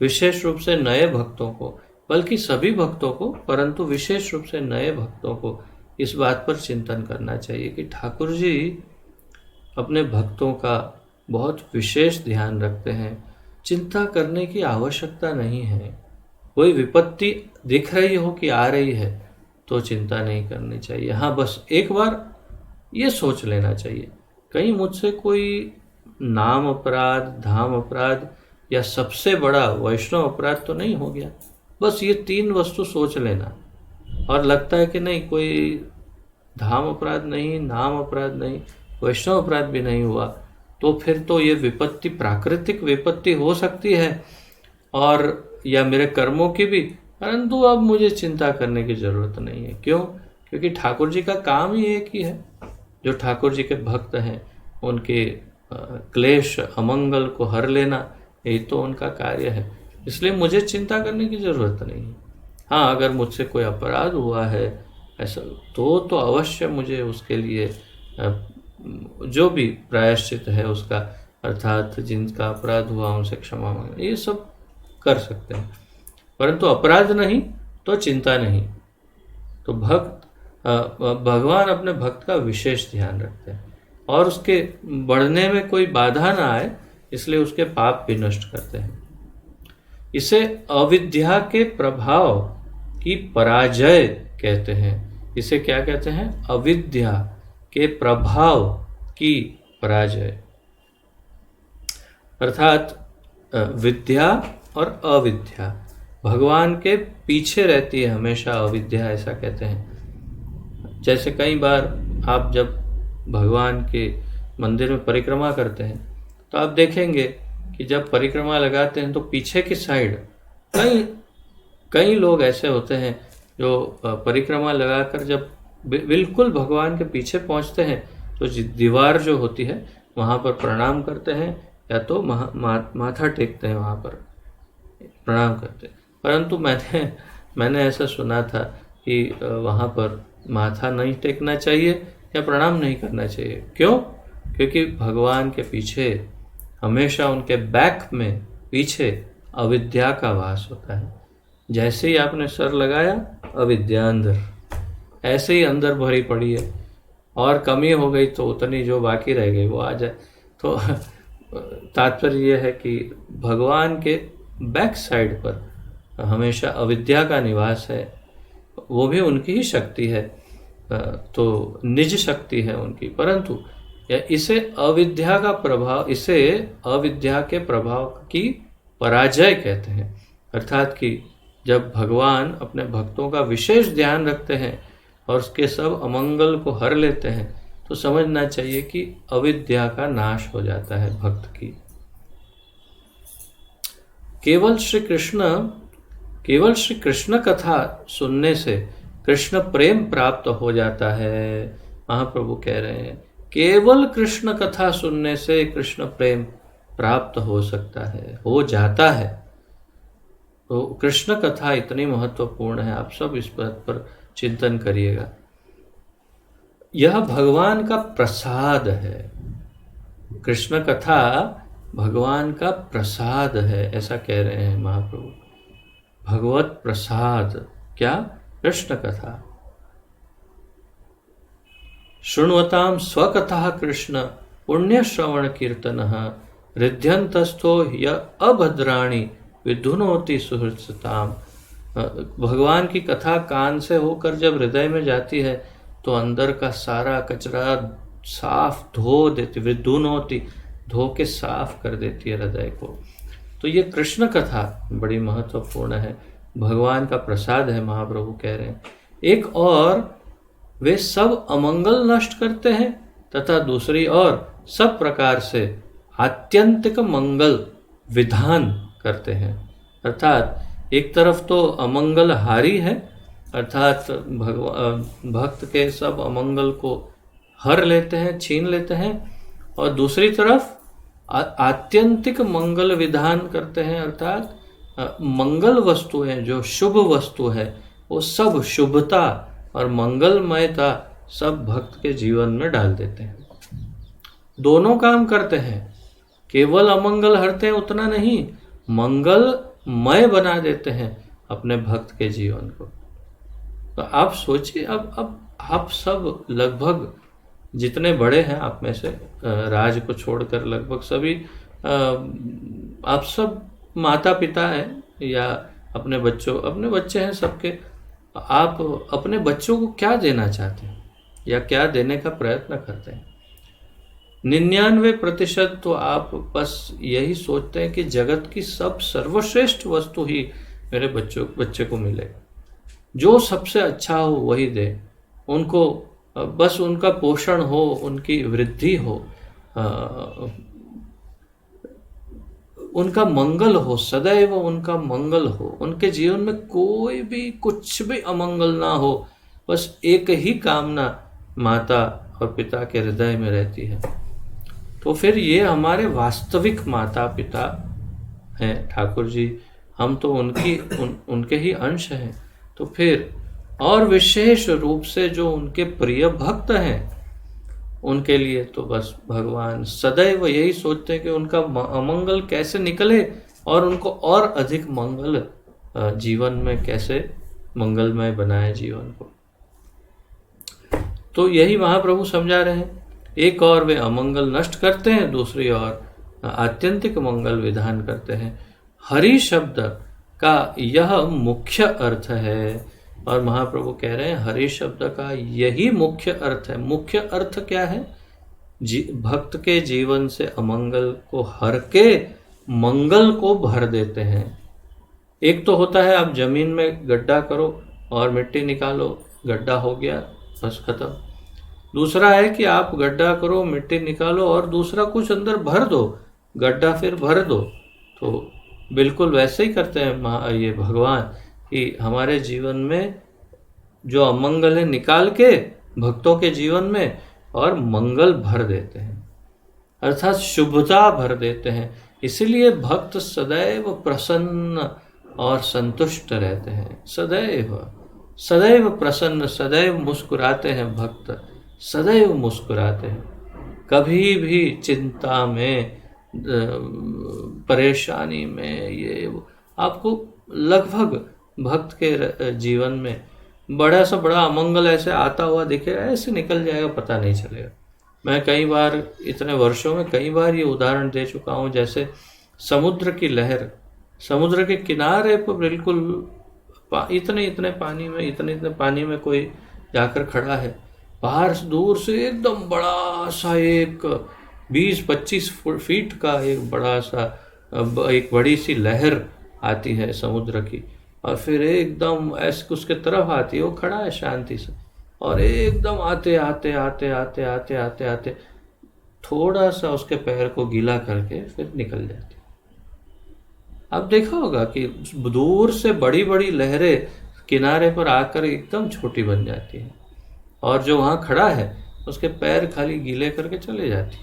विशेष रूप से नए भक्तों को, बल्कि सभी भक्तों को, परंतु विशेष रूप से नए भक्तों को इस बात पर चिंतन करना चाहिए कि ठाकुर जी अपने भक्तों का बहुत विशेष ध्यान रखते हैं। चिंता करने की आवश्यकता नहीं है। कोई विपत्ति दिख रही हो कि आ रही है तो चिंता नहीं करनी चाहिए। हाँ, बस एक बार ये सोच लेना चाहिए, कहीं मुझसे कोई नाम अपराध, धाम अपराध या सबसे बड़ा वैष्णव अपराध तो नहीं हो गया। बस ये तीन वस्तु सोच लेना, और लगता है कि नहीं, कोई धाम अपराध नहीं, नाम अपराध नहीं, वैष्णव अपराध भी नहीं हुआ, तो फिर तो ये विपत्ति प्राकृतिक विपत्ति हो सकती है और या मेरे कर्मों की भी, परंतु अब मुझे चिंता करने की जरूरत नहीं है। क्यों? क्योंकि ठाकुर जी का काम ही एक ही है। जो ठाकुर जी के भक्त हैं उनके क्लेश अमंगल को हर लेना, यही तो उनका कार्य है। इसलिए मुझे चिंता करने की जरूरत नहीं है। हाँ, अगर मुझसे कोई अपराध हुआ है ऐसा, तो अवश्य मुझे उसके लिए जो भी प्रायश्चित है उसका, अर्थात जिनका अपराध हुआ उनसे क्षमा मांगना, ये सब कर सकते हैं, परंतु अपराध नहीं तो चिंता नहीं। तो भगवान अपने भक्त का विशेष ध्यान रखते हैं और उसके बढ़ने में कोई बाधा ना आए, इसलिए उसके पाप भी नष्ट करते हैं। इसे अविद्या के प्रभाव की पराजय कहते हैं। इसे क्या कहते हैं? अविद्या के प्रभाव की पराजय। अर्थात विद्या और अविद्या भगवान के पीछे रहती है हमेशा, अविद्या ऐसा कहते हैं। जैसे कई बार आप जब भगवान के मंदिर में परिक्रमा करते हैं तो आप देखेंगे कि जब परिक्रमा लगाते हैं तो पीछे की साइड कई लोग ऐसे होते हैं जो परिक्रमा लगाकर जब बिल्कुल भगवान के पीछे पहुंचते हैं तो दीवार जो होती है वहाँ पर प्रणाम करते हैं या तो माथा टेकते हैं, वहाँ पर प्रणाम करते हैं। परंतु मैंने ऐसा सुना था कि वहाँ पर माथा नहीं टेकना चाहिए या प्रणाम नहीं करना चाहिए। क्यों? क्योंकि भगवान के पीछे हमेशा उनके बैक में पीछे अविद्या का वास होता है। जैसे ही आपने सर लगाया अविद्या अंदर, ऐसे ही अंदर भरी पड़ी है, और कमी हो गई तो उतनी जो बाकी रह गई वो आ जाए। तो तात्पर्य यह है कि भगवान के बैक साइड पर हमेशा अविद्या का निवास है। वो भी उनकी ही शक्ति है, तो निज शक्ति है उनकी, परंतु इसे अविद्या का प्रभाव, इसे अविद्या के प्रभाव की पराजय कहते हैं। अर्थात कि जब भगवान अपने भक्तों का विशेष ध्यान रखते हैं और उसके सब अमंगल को हर लेते हैं तो समझना चाहिए कि अविद्या का नाश हो जाता है भक्त की। केवल श्री कृष्ण कथा सुनने से कृष्ण प्रेम प्राप्त हो जाता है। महाप्रभु कह रहे हैं केवल कृष्ण कथा सुनने से कृष्ण प्रेम प्राप्त हो सकता है, हो जाता है। तो कृष्ण कथा इतनी महत्वपूर्ण है, आप सब इस बात पर चिंतन करिएगा। यह भगवान का प्रसाद है। कृष्ण कथा भगवान का प्रसाद है, ऐसा कह रहे हैं महाप्रभु। भगवत प्रसाद क्या? कृष्ण कथा। शृण्वतां स्वकथा कृष्ण पुण्य श्रवण कीर्तन हृदयंतस्थो य अभद्राणि विधुनोति सुहृत्सताम। भगवान की कथा कान से होकर जब हृदय में जाती है तो अंदर का सारा कचरा साफ धो देती, विधुनोति धो के साफ कर देती है हृदय को। तो ये कृष्ण कथा बड़ी महत्वपूर्ण है, भगवान का प्रसाद है, महाप्रभु कह रहे हैं। एक और वे सब अमंगल नष्ट करते हैं तथा दूसरी ओर सब प्रकार से आत्यंतिक मंगल विधान करते हैं। अर्थात एक तरफ तो अमंगल हारी है, अर्थात भक्त के सब अमंगल को हर लेते हैं, छीन लेते हैं, और दूसरी तरफ आत्यंतिक मंगल विधान करते हैं। अर्थात मंगल वस्तुएं, जो शुभ वस्तु है, वो सब शुभता और मंगलमयता सब भक्त के जीवन में डाल देते हैं। दोनों काम करते हैं, केवल अमंगल हरते हैं उतना नहीं, मंगलमय बना देते हैं अपने भक्त के जीवन को। तो आप सोचिए, अब आप सब लगभग जितने बड़े हैं आप में से, राज को छोड़कर लगभग सभी, आप सब माता पिता हैं या अपने बच्चे हैं सबके। आप अपने बच्चों को क्या देना चाहते हैं या क्या देने का प्रयत्न करते हैं? 99% तो आप बस यही सोचते हैं कि जगत की सब सर्वश्रेष्ठ वस्तु ही मेरे बच्चे को मिले, जो सबसे अच्छा हो वही दे उनको, बस उनका पोषण हो, उनकी वृद्धि हो, उनका मंगल हो, सदैव उनका मंगल हो, उनके जीवन में कोई भी कुछ भी अमंगल ना हो। बस एक ही कामना माता और पिता के हृदय में रहती है। तो फिर ये हमारे वास्तविक माता पिता हैं ठाकुर जी, हम तो उनके ही अंश हैं। तो फिर और विशेष रूप से जो उनके प्रिय भक्त हैं, उनके लिए तो बस भगवान सदैव यही सोचते हैं कि उनका अमंगल कैसे निकले और उनको और अधिक मंगल जीवन में कैसे मंगलमय बनाए जीवन को। तो यही महाप्रभु समझा रहे हैं। एक और वे अमंगल नष्ट करते हैं, दूसरी ओर आत्यंतिक मंगल विधान करते हैं। हरि शब्द का यह मुख्य अर्थ है, और महाप्रभु कह रहे हैं हरि शब्द का यही मुख्य अर्थ है। मुख्य अर्थ क्या है? भक्त के जीवन से अमंगल को हर के मंगल को भर देते हैं। एक तो होता है आप जमीन में गड्ढा करो और मिट्टी निकालो, गड्ढा हो गया, बस खत्म। दूसरा है कि आप गड्ढा करो, मिट्टी निकालो और दूसरा कुछ अंदर भर दो, गड्ढा फिर भर दो। तो बिल्कुल वैसे ही करते हैं ये भगवान कि हमारे जीवन में जो अमंगल है निकाल के भक्तों के जीवन में और मंगल भर देते हैं, अर्थात शुभता भर देते हैं। इसलिए भक्त सदैव प्रसन्न और संतुष्ट रहते हैं। सदैव सदैव प्रसन्न, सदैव मुस्कुराते हैं भक्त, सदैव मुस्कुराते हैं। कभी भी चिंता में, परेशानी में, ये आपको लगभग भक्त के जीवन में बड़ा सा बड़ा अमंगल ऐसे आता हुआ दिखेगा, ऐसे निकल जाएगा, पता नहीं चलेगा। मैं कई बार, इतने वर्षों में कई बार ये उदाहरण दे चुका हूँ। जैसे समुद्र की लहर, समुद्र के किनारे पर बिल्कुल इतने इतने पानी में कोई जाकर खड़ा है, बाहर दूर से एकदम बड़ा सा एक 20-25 फीट का एक बड़ा सा एक बड़ी सी लहर आती है समुद्र की, और फिर एकदम ऐसे उसके तरफ आती है, वो खड़ा है शांति से, और एकदम आते आते आते आते आते आते आते थोड़ा सा उसके पैर को गीला करके फिर निकल जाती है। आप देखा होगा कि दूर से बड़ी बड़ी लहरें किनारे पर आकर एकदम छोटी बन जाती हैं, और जो वहाँ खड़ा है उसके पैर खाली गीले करके चले जाती है,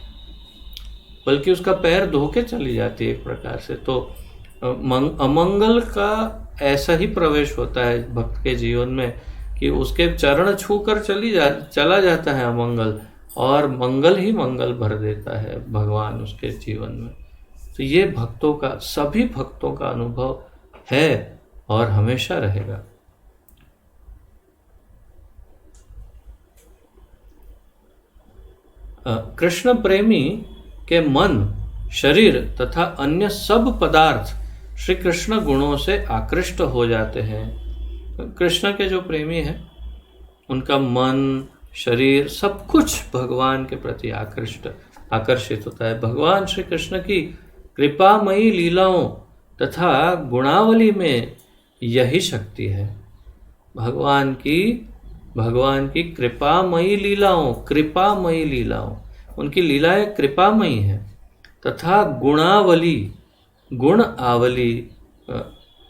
बल्कि उसका पैर धो के चली जाती है एक प्रकार से। तो अमंगल का ऐसा ही प्रवेश होता है भक्त के जीवन में कि उसके चरण छूकर चला जाता है अमंगल, और मंगल ही मंगल भर देता है भगवान उसके जीवन में। तो ये भक्तों का, सभी भक्तों का अनुभव है और हमेशा रहेगा। कृष्ण प्रेमी के मन, शरीर तथा अन्य सब पदार्थ श्री कृष्ण गुणों से आकृष्ट हो जाते हैं। कृष्ण के जो प्रेमी हैं उनका मन, शरीर, सब कुछ भगवान के प्रति आकर्षित होता है। भगवान श्री कृष्ण की कृपामयी लीलाओं तथा गुणावली में यही शक्ति है। भगवान की कृपामयी लीलाओं, उनकी लीलाएं कृपामयी हैं, तथा गुण आवली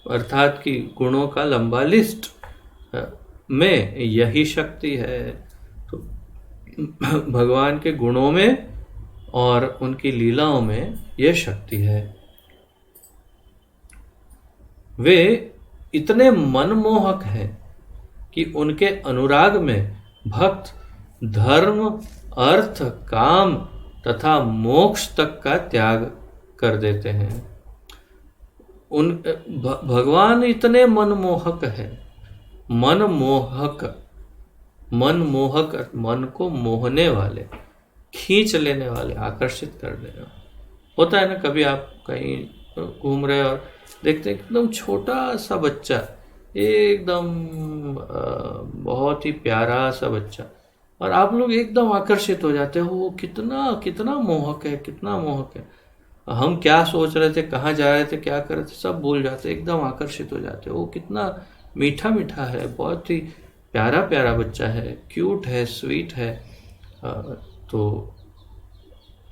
अर्थात कि गुणों का लंबा लिस्ट में यही शक्ति है। तो भगवान के गुणों में और उनकी लीलाओं में यह शक्ति है। वे इतने मनमोहक हैं कि उनके अनुराग में भक्त धर्म, अर्थ, काम तथा मोक्ष तक का त्याग कर देते हैं। भगवान इतने मनमोहक है। मनमोहक मन को मोहने वाले, खींच लेने वाले, आकर्षित कर देने वाले। होता है ना, कभी आप कहीं घूम रहे और देखते हैं एकदम छोटा सा बच्चा, एकदम बहुत ही प्यारा सा बच्चा, और आप लोग एकदम आकर्षित हो जाते हो। वो कितना मोहक है। हम क्या सोच रहे थे, कहाँ जा रहे थे, क्या कर रहे थे, सब भूल जाते, एकदम आकर्षित हो जाते। वो कितना मीठा है, बहुत ही प्यारा बच्चा है, क्यूट है, स्वीट है। तो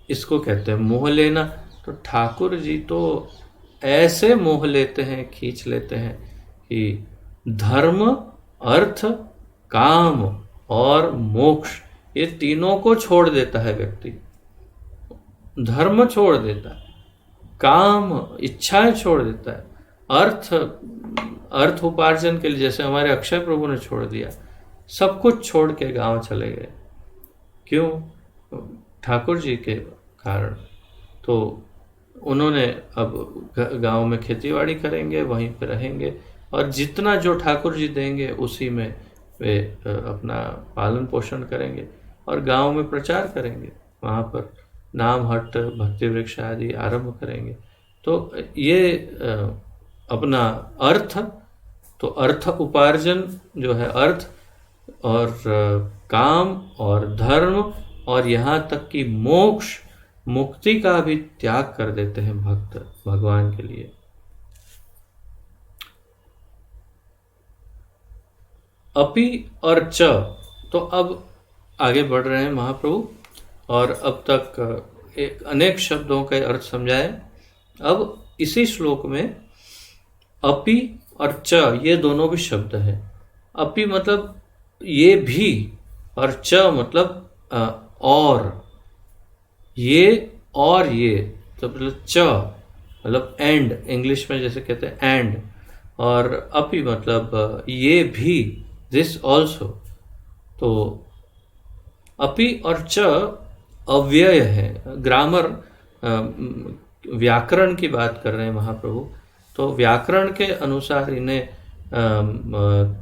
इसको कहते हैं मोह लेना। तो ठाकुर जी तो ऐसे मोह लेते हैं, खींच लेते हैं कि धर्म, अर्थ, काम और मोक्ष, ये तीनों को छोड़ देता है व्यक्ति। धर्म छोड़ देता है, काम, इच्छाएं छोड़ देता है, अर्थ उपार्जन के लिए जैसे हमारे अक्षय प्रभु ने छोड़ दिया, सब कुछ छोड़ के गांव चले गए। क्यों? ठाकुर जी के कारण। तो उन्होंने अब गांव में खेतीबाड़ी करेंगे, वहीं पे रहेंगे, और जितना जो ठाकुर जी देंगे उसी में वे अपना पालन पोषण करेंगे और गांव में प्रचार करेंगे, वहाँ पर नाम हट भक्ति वृक्ष आदि आरंभ करेंगे। तो ये अपना अर्थ, तो अर्थ उपार्जन जो है, अर्थ और काम और धर्म और यहाँ तक कि मोक्ष मुक्ति का भी त्याग कर देते हैं भक्त भगवान के लिए। अपि और च, तो अब आगे बढ़ रहे हैं महाप्रभु, और अब तक एक अनेक शब्दों के अर्थ समझाए। अब इसी श्लोक में अपि और च ये दोनों भी शब्द हैं। अपि मतलब ये भी, और च मतलब और, ये और ये, तो मतलब च मतलब एंड, इंग्लिश में जैसे कहते हैं एंड, और अपि मतलब ये भी, दिस ऑल्सो। तो अपि और च अव्यय है। ग्रामर, व्याकरण की बात कर रहे हैं महाप्रभु, तो व्याकरण के अनुसार इन्हें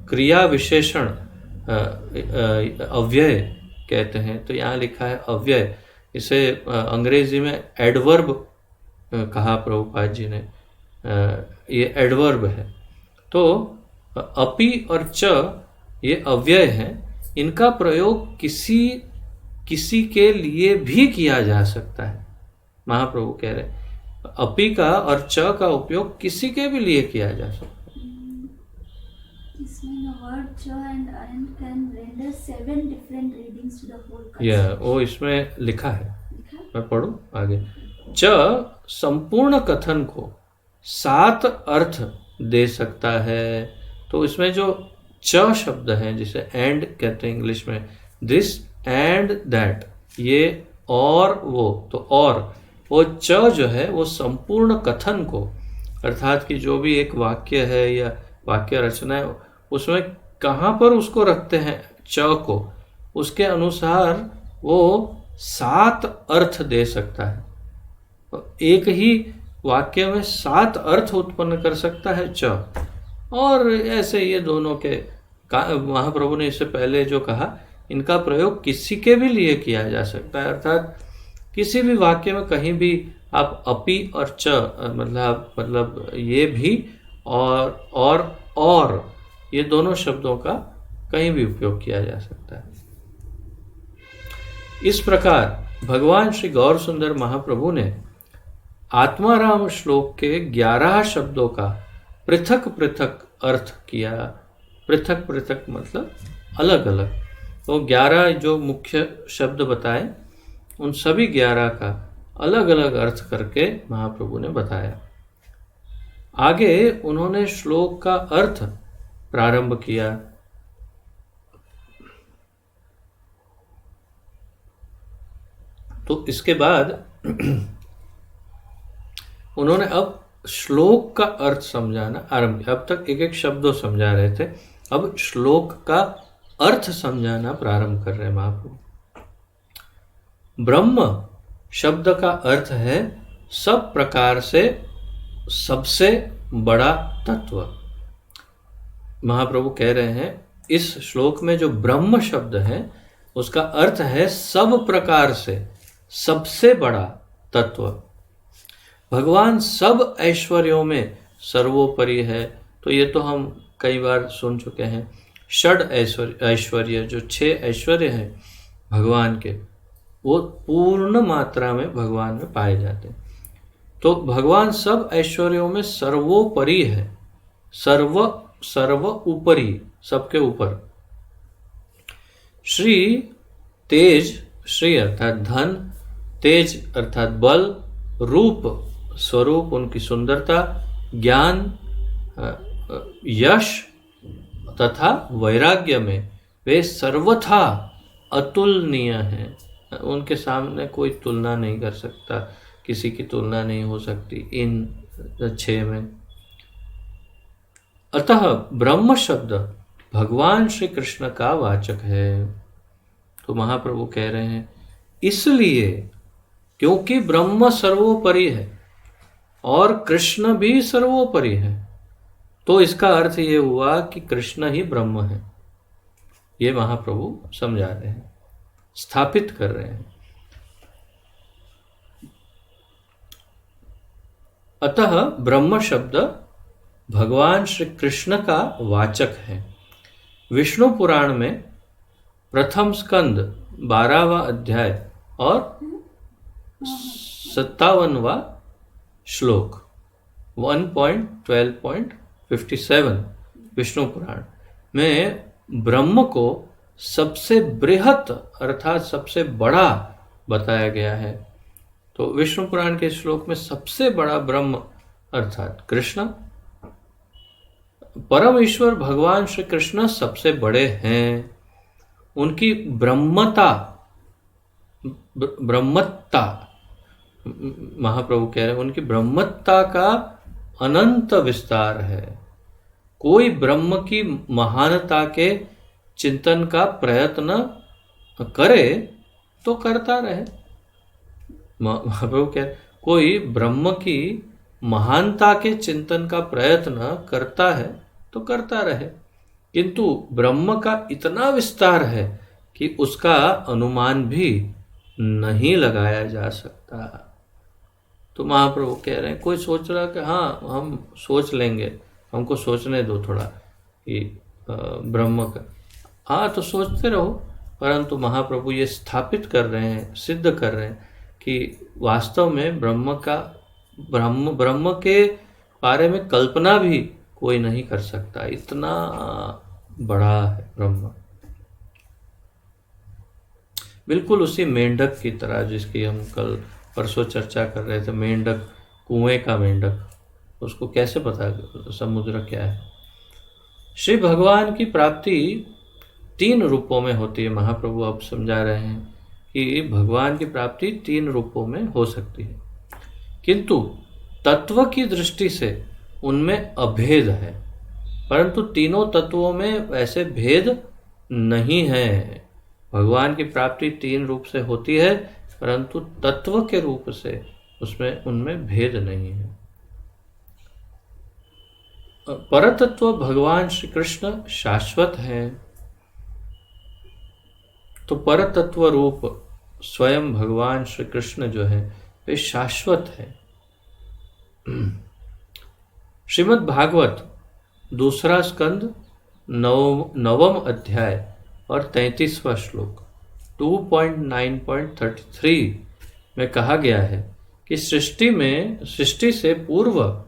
क्रिया विशेषण अव्यय कहते हैं। तो यहाँ लिखा है अव्यय, इसे अंग्रेजी में एडवर्ब कहा प्रभुपाद जी ने, ये एडवर्ब है। तो अपि और च ये अव्यय हैं, इनका प्रयोग किसी के लिए भी किया जा सकता है। महाप्रभु कह रहे हैं अपि का और च का उपयोग किसी के भी लिए किया जा सकता है। वो इसमें लिखा है, मैं पढ़ूं आगे। च संपूर्ण कथन को 7 अर्थ दे सकता है। तो इसमें जो च शब्द है, जिसे एंड कहते हैं इंग्लिश में, दिस एंड दैट, ये और वो, तो और वो च जो है वो संपूर्ण कथन को, अर्थात कि जो भी एक वाक्य है या वाक्य रचना है, उसमें कहाँ पर उसको रखते हैं च को, उसके अनुसार वो 7 अर्थ दे सकता है। एक ही वाक्य में 7 अर्थ उत्पन्न कर सकता है च। और ऐसे ये दोनों के महाप्रभु ने इससे पहले जो कहा, इनका प्रयोग किसी के भी लिए किया जा सकता है। अर्थात किसी भी वाक्य में कहीं भी आप अपि और च मतलब ये भी और ये दोनों शब्दों का कहीं भी उपयोग किया जा सकता है। इस प्रकार भगवान श्री गौर सुंदर महाप्रभु ने आत्माराम श्लोक के 11 शब्दों का पृथक पृथक अर्थ किया। पृथक पृथक मतलब अलग अलग। तो 11 जो मुख्य शब्द बताए, उन सभी 11 का अलग अलग अर्थ करके महाप्रभु ने बताया। आगे उन्होंने श्लोक का अर्थ प्रारंभ किया। तो इसके बाद उन्होंने अब श्लोक का अर्थ समझाना आरंभ किया। अब तक एक एक शब्दों समझा रहे थे, अब श्लोक का अर्थ समझाना प्रारंभ कर रहे हैं महाप्रभु। ब्रह्म शब्द का अर्थ है सब प्रकार से सबसे बड़ा तत्व। महाप्रभु कह रहे हैं इस श्लोक में जो ब्रह्म शब्द है उसका अर्थ है सब प्रकार से सबसे बड़ा तत्व। भगवान सब ऐश्वर्यों में सर्वोपरि है। तो ये तो हम कई बार सुन चुके हैं। षड ऐश्वर्य जो 6 ऐश्वर्य हैं भगवान के, वो पूर्ण मात्रा में भगवान में पाए जाते हैं। तो भगवान सब ऐश्वर्यों में सर्वोपरि है, सर्व ऊपरी, सबके ऊपर। श्री तेज, श्री अर्थात धन, तेज अर्थात बल, रूप स्वरूप उनकी सुंदरता, ज्ञान, यश तथा वैराग्य में वे सर्वथा अतुलनीय हैं। उनके सामने कोई तुलना नहीं कर सकता, किसी की तुलना नहीं हो सकती इन 6 में। अतः ब्रह्म शब्द भगवान श्री कृष्ण का वाचक है। तो महाप्रभु कह रहे हैं इसलिए क्योंकि ब्रह्म सर्वोपरि है और कृष्ण भी सर्वोपरि है, तो इसका अर्थ ये हुआ कि कृष्ण ही ब्रह्म है ये महाप्रभु समझा रहे हैं, स्थापित कर रहे हैं। अतः ब्रह्म शब्द भगवान श्री कृष्ण का वाचक है। विष्णु पुराण में प्रथम स्कंद 12वां अध्याय और 57वां श्लोक 1.12.57 विष्णु पुराण में ब्रह्म को सबसे बृहत अर्थात सबसे बड़ा बताया गया है। तो विष्णु पुराण के श्लोक में सबसे बड़ा ब्रह्म अर्थात कृष्ण, परम ईश्वर भगवान श्री कृष्ण सबसे बड़े हैं। उनकी ब्रह्मत्ता महाप्रभु कह रहे हैं, उनकी ब्रह्मत्ता का अनंत विस्तार है। कोई ब्रह्म की महानता के चिंतन का प्रयत्न करे तो करता रहे। महाप्रभु कह रहे कोई ब्रह्म की महानता के चिंतन का प्रयत्न करता है तो करता रहे, किंतु ब्रह्म का इतना विस्तार है कि उसका अनुमान भी नहीं लगाया जा सकता। तो महाप्रभु कह रहे हैं कोई सोच रहा कि हाँ हम सोच लेंगे, हमको सोचने दो थोड़ा कि ब्रह्म का, हाँ तो सोचते रहो, परंतु महाप्रभु ये स्थापित कर रहे हैं, सिद्ध कर रहे हैं कि वास्तव में ब्रह्म के बारे में कल्पना भी कोई नहीं कर सकता, इतना बड़ा है ब्रह्म। बिल्कुल उसी मेंढक की तरह जिसकी हम कल परसों चर्चा कर रहे थे, मेंढक, कुएं का मेंढक, उसको कैसे पता समुद्र क्या है। श्री भगवान की प्राप्ति 3 रूपों में होती है। महाप्रभु अब समझा रहे हैं कि भगवान की प्राप्ति 3 रूपों में हो सकती है, किंतु तत्व की दृष्टि से उनमें अभेद है, परंतु तीनों तत्वों में वैसे भेद नहीं है। भगवान की प्राप्ति 3 रूप से होती है, परंतु तत्व के रूप से उनमें भेद नहीं है। परतत्व भगवान श्री कृष्ण शाश्वत है, तो परतत्व रूप स्वयं भगवान श्री कृष्ण जो है वे शाश्वत है। श्रीमद् भागवत 2 स्कंद 9वां अध्याय और 33वां श्लोक 2.9.33 में कहा गया है कि सृष्टि से पूर्व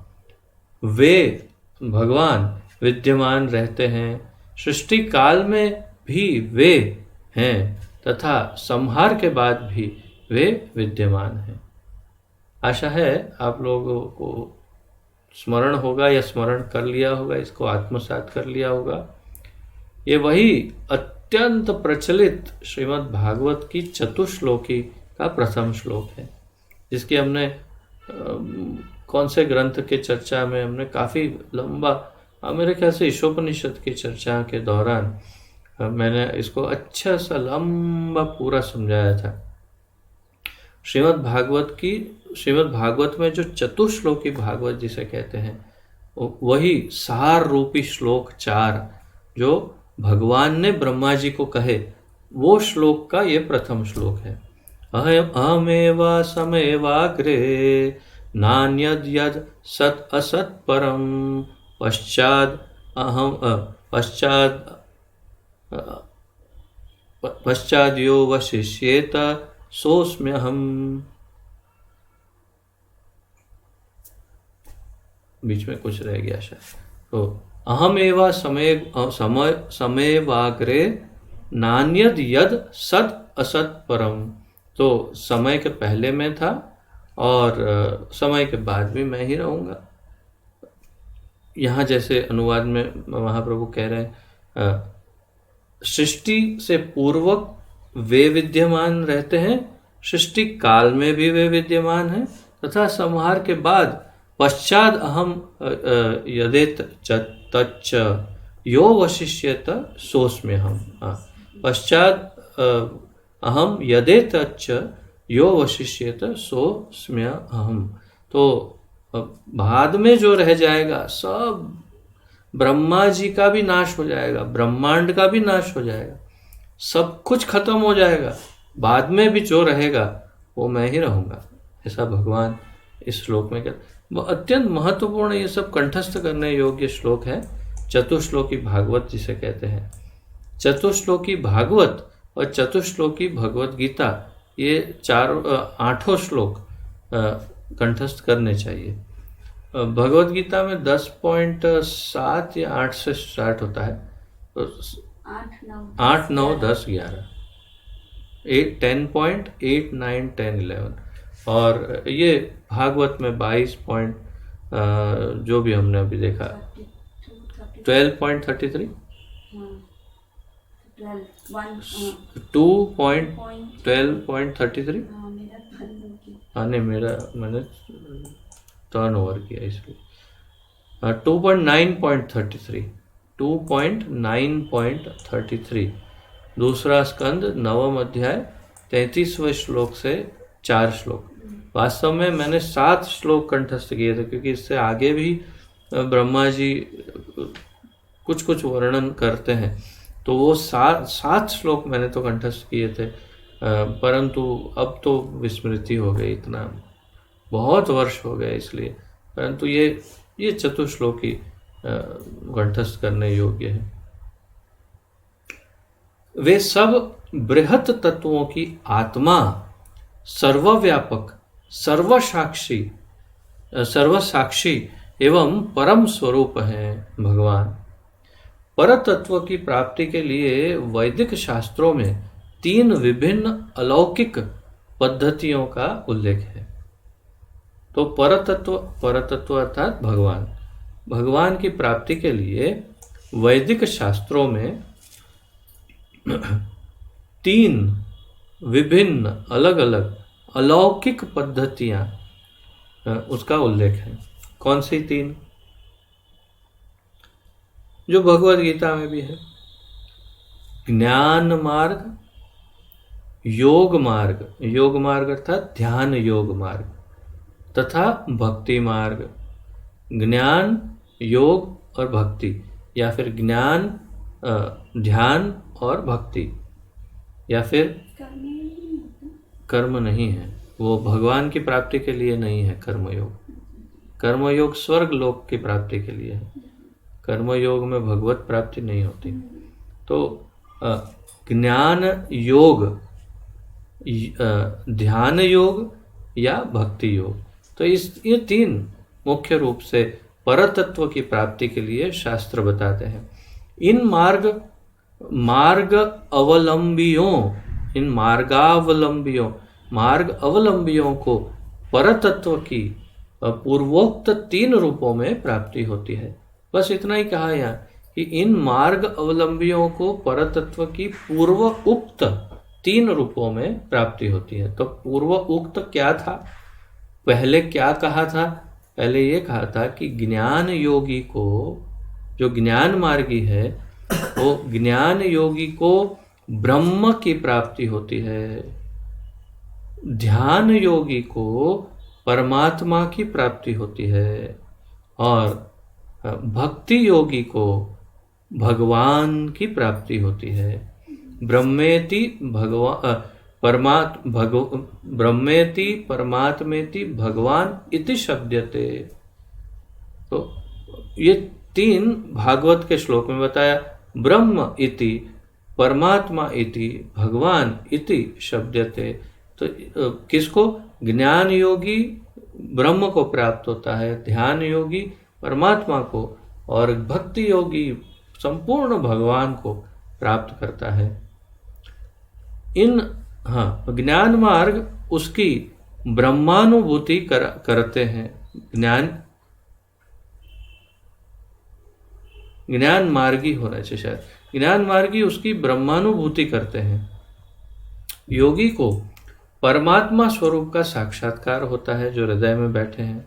वे भगवान विद्यमान रहते हैं, सृष्टि काल में भी वे हैं तथा संहार के बाद भी वे विद्यमान हैं। आशा है आप लोगों को स्मरण होगा या स्मरण कर लिया होगा, इसको आत्मसात कर लिया होगा। ये वही अत्यंत प्रचलित श्रीमद् भागवत की चतुश्लोकी का प्रथम श्लोक है, जिसकी हमने कौन से ग्रंथ के चर्चा में हमने काफ़ी लंबा, मेरे ख्याल से ईशोपनिषद की चर्चा के दौरान मैंने इसको अच्छा सा लंबा पूरा समझाया था। श्रीमद् भागवत में जो चतुश्लोकी भागवत जिसे कहते हैं, वही सार रूपी श्लोक 4 जो भगवान ने ब्रह्मा जी को कहे, वो श्लोक का ये प्रथम श्लोक है। अहमेवा समेवाग्रे नान्यद यद सत असत परम पश्चाद्यो वशिष्येत सोऽस्म्यहम्। बीच में कुछ रह गया शायद। तो अहमेवा समेवाग्रे नान्यद यद सत असत परम, तो समय के पहले मैं था और समय के बाद भी मैं ही रहूँगा। यहाँ जैसे अनुवाद में महाप्रभु कह रहे हैं, सृष्टि से पूर्वक वे विद्यमान रहते हैं, सृष्टि काल में भी वे विद्यमान हैं, तथा संहार के बाद पश्चात अहम यदेत तच्च यो वशिष्येत सोऽस्म्यहम्। पश्चात अहम यदेत तच्च यो वशिष्येत सोऽस्म्यहम्। तो बाद में जो रह जाएगा सब ब्रह्मा जी का भी नाश हो जाएगा, ब्रह्मांड का भी नाश हो जाएगा, सब कुछ खत्म हो जाएगा, बाद में भी जो रहेगा वो मैं ही रहूँगा, ऐसा भगवान इस श्लोक में कहते। वो अत्यंत महत्वपूर्ण, ये सब कंठस्थ करने योग्य श्लोक है। चतुश्लोकी भागवत जिसे कहते हैं, चतुश्लोकी भागवत और चतुश्लोकी भगवत गीता, ये आठों श्लोक कंठस्थ करने चाहिए। भगवत गीता में 10.7 या 8 से स्टार्ट होता है, तो 8, 9, 10, 11, 10.8, 9, 10, 11, और ये भागवत में 22 पॉइंट, जो भी हमने अभी देखा 12.33, 2.12.33, हाँ नहीं, मैंने टर्न ओवर किया इसलिए 2.9.33, 2.9.33, दूसरा स्कंद, नवम अध्याय, 33वें श्लोक से 4 श्लोक। वास्तव में मैंने 7 श्लोक कंठस्थ किए थे, क्योंकि इससे आगे भी ब्रह्मा जी कुछ कुछ वर्णन करते हैं, तो वो 7 श्लोक मैंने तो कंठस्थ किए थे, परंतु अब तो विस्मृति हो गई, इतना बहुत वर्ष हो गए इसलिए, परंतु ये चतुश्लोकी कंठस्थ करने योग्य है। वे सब बृहत तत्वों की आत्मा, सर्वव्यापक, सर्वसाक्षी एवं परम स्वरूप हैं भगवान। परतत्व की प्राप्ति के लिए वैदिक शास्त्रों में 3 विभिन्न अलौकिक पद्धतियों का उल्लेख है। तो परतत्व अर्थात भगवान की प्राप्ति के लिए वैदिक शास्त्रों में 3 विभिन्न अलग अलग अलौकिक पद्धतियां, उसका उल्लेख है। कौन सी 3? जो भगवद गीता में भी है, ज्ञान मार्ग, योग मार्ग अर्थात ध्यान योग मार्ग, तथा भक्ति मार्ग। ज्ञान, योग और भक्ति, या फिर ज्ञान, ध्यान और भक्ति, या फिर कर्म नहीं है, वो भगवान की प्राप्ति के लिए नहीं है। कर्मयोग स्वर्ग लोक की प्राप्ति के लिए है, कर्मयोग में भगवत प्राप्ति नहीं होती। तो ज्ञान योग, ध्यान योग या भक्ति योग, तो ये 3 मुख्य रूप से परतत्व की प्राप्ति के लिए शास्त्र बताते हैं। इन मार्ग अवलंबियों को परतत्व की पूर्वोक्त 3 रूपों में प्राप्ति होती है। बस इतना ही कहा यहाँ कि इन मार्ग अवलंबियों को परतत्व की पूर्व उक्त 3 रूपों में प्राप्ति होती है। तो पूर्व उक्त क्या था? पहले क्या कहा था? पहले ये कहा था कि ज्ञान योगी को, जो ज्ञान मार्गी है, वो ज्ञान योगी को ब्रह्म की प्राप्ति होती है, ध्यान योगी को परमात्मा की प्राप्ति होती है, और भक्ति योगी को भगवान की प्राप्ति होती है। ब्रह्मेति परमात्मेति भगवान इति शब्दते। तो ये 3 भागवत के श्लोक में बताया, ब्रह्म इति, परमात्मा इति, भगवान इति शब्दते। तो किसको? ज्ञान योगी ब्रह्म को प्राप्त होता है, ध्यान योगी परमात्मा को, और भक्ति योगी संपूर्ण भगवान को प्राप्त करता है। ज्ञान मार्ग उसकी ब्रह्मानुभूति करते हैं। ज्ञान मार्गी होना चाहिए शायद, ज्ञान मार्गी उसकी ब्रह्मानुभूति करते हैं। योगी को परमात्मा स्वरूप का साक्षात्कार होता है, जो हृदय में बैठे हैं,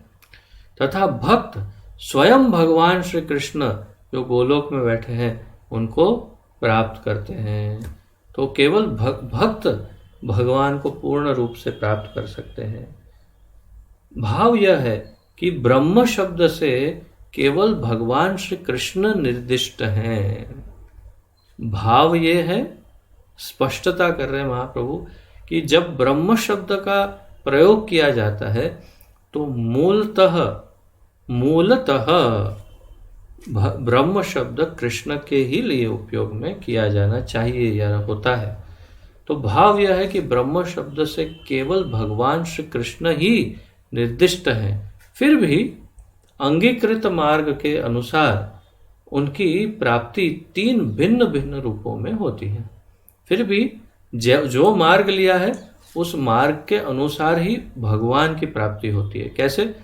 तथा भक्त स्वयं भगवान श्री कृष्ण जो गोलोक में बैठे हैं उनको प्राप्त करते हैं। तो केवल भक्त भगवान को पूर्ण रूप से प्राप्त कर सकते हैं। भाव यह है कि ब्रह्म शब्द से केवल भगवान श्री कृष्ण निर्दिष्ट हैं। भाव ये है स्पष्टता कर रहे हैं महाप्रभु कि जब ब्रह्म शब्द का प्रयोग किया जाता है तो मूलतः ब्रह्म शब्द कृष्ण के ही लिए उपयोग में किया जाना चाहिए या होता है। तो भाव यह है कि ब्रह्म शब्द से केवल भगवान श्री कृष्ण ही निर्दिष्ट हैं। फिर भी अंगीकृत मार्ग के अनुसार उनकी प्राप्ति 3 भिन्न भिन्न रूपों में होती है। फिर भी जो मार्ग लिया है उस मार्ग के अनुसार ही भगवान की प्राप्ति होती है। कैसे?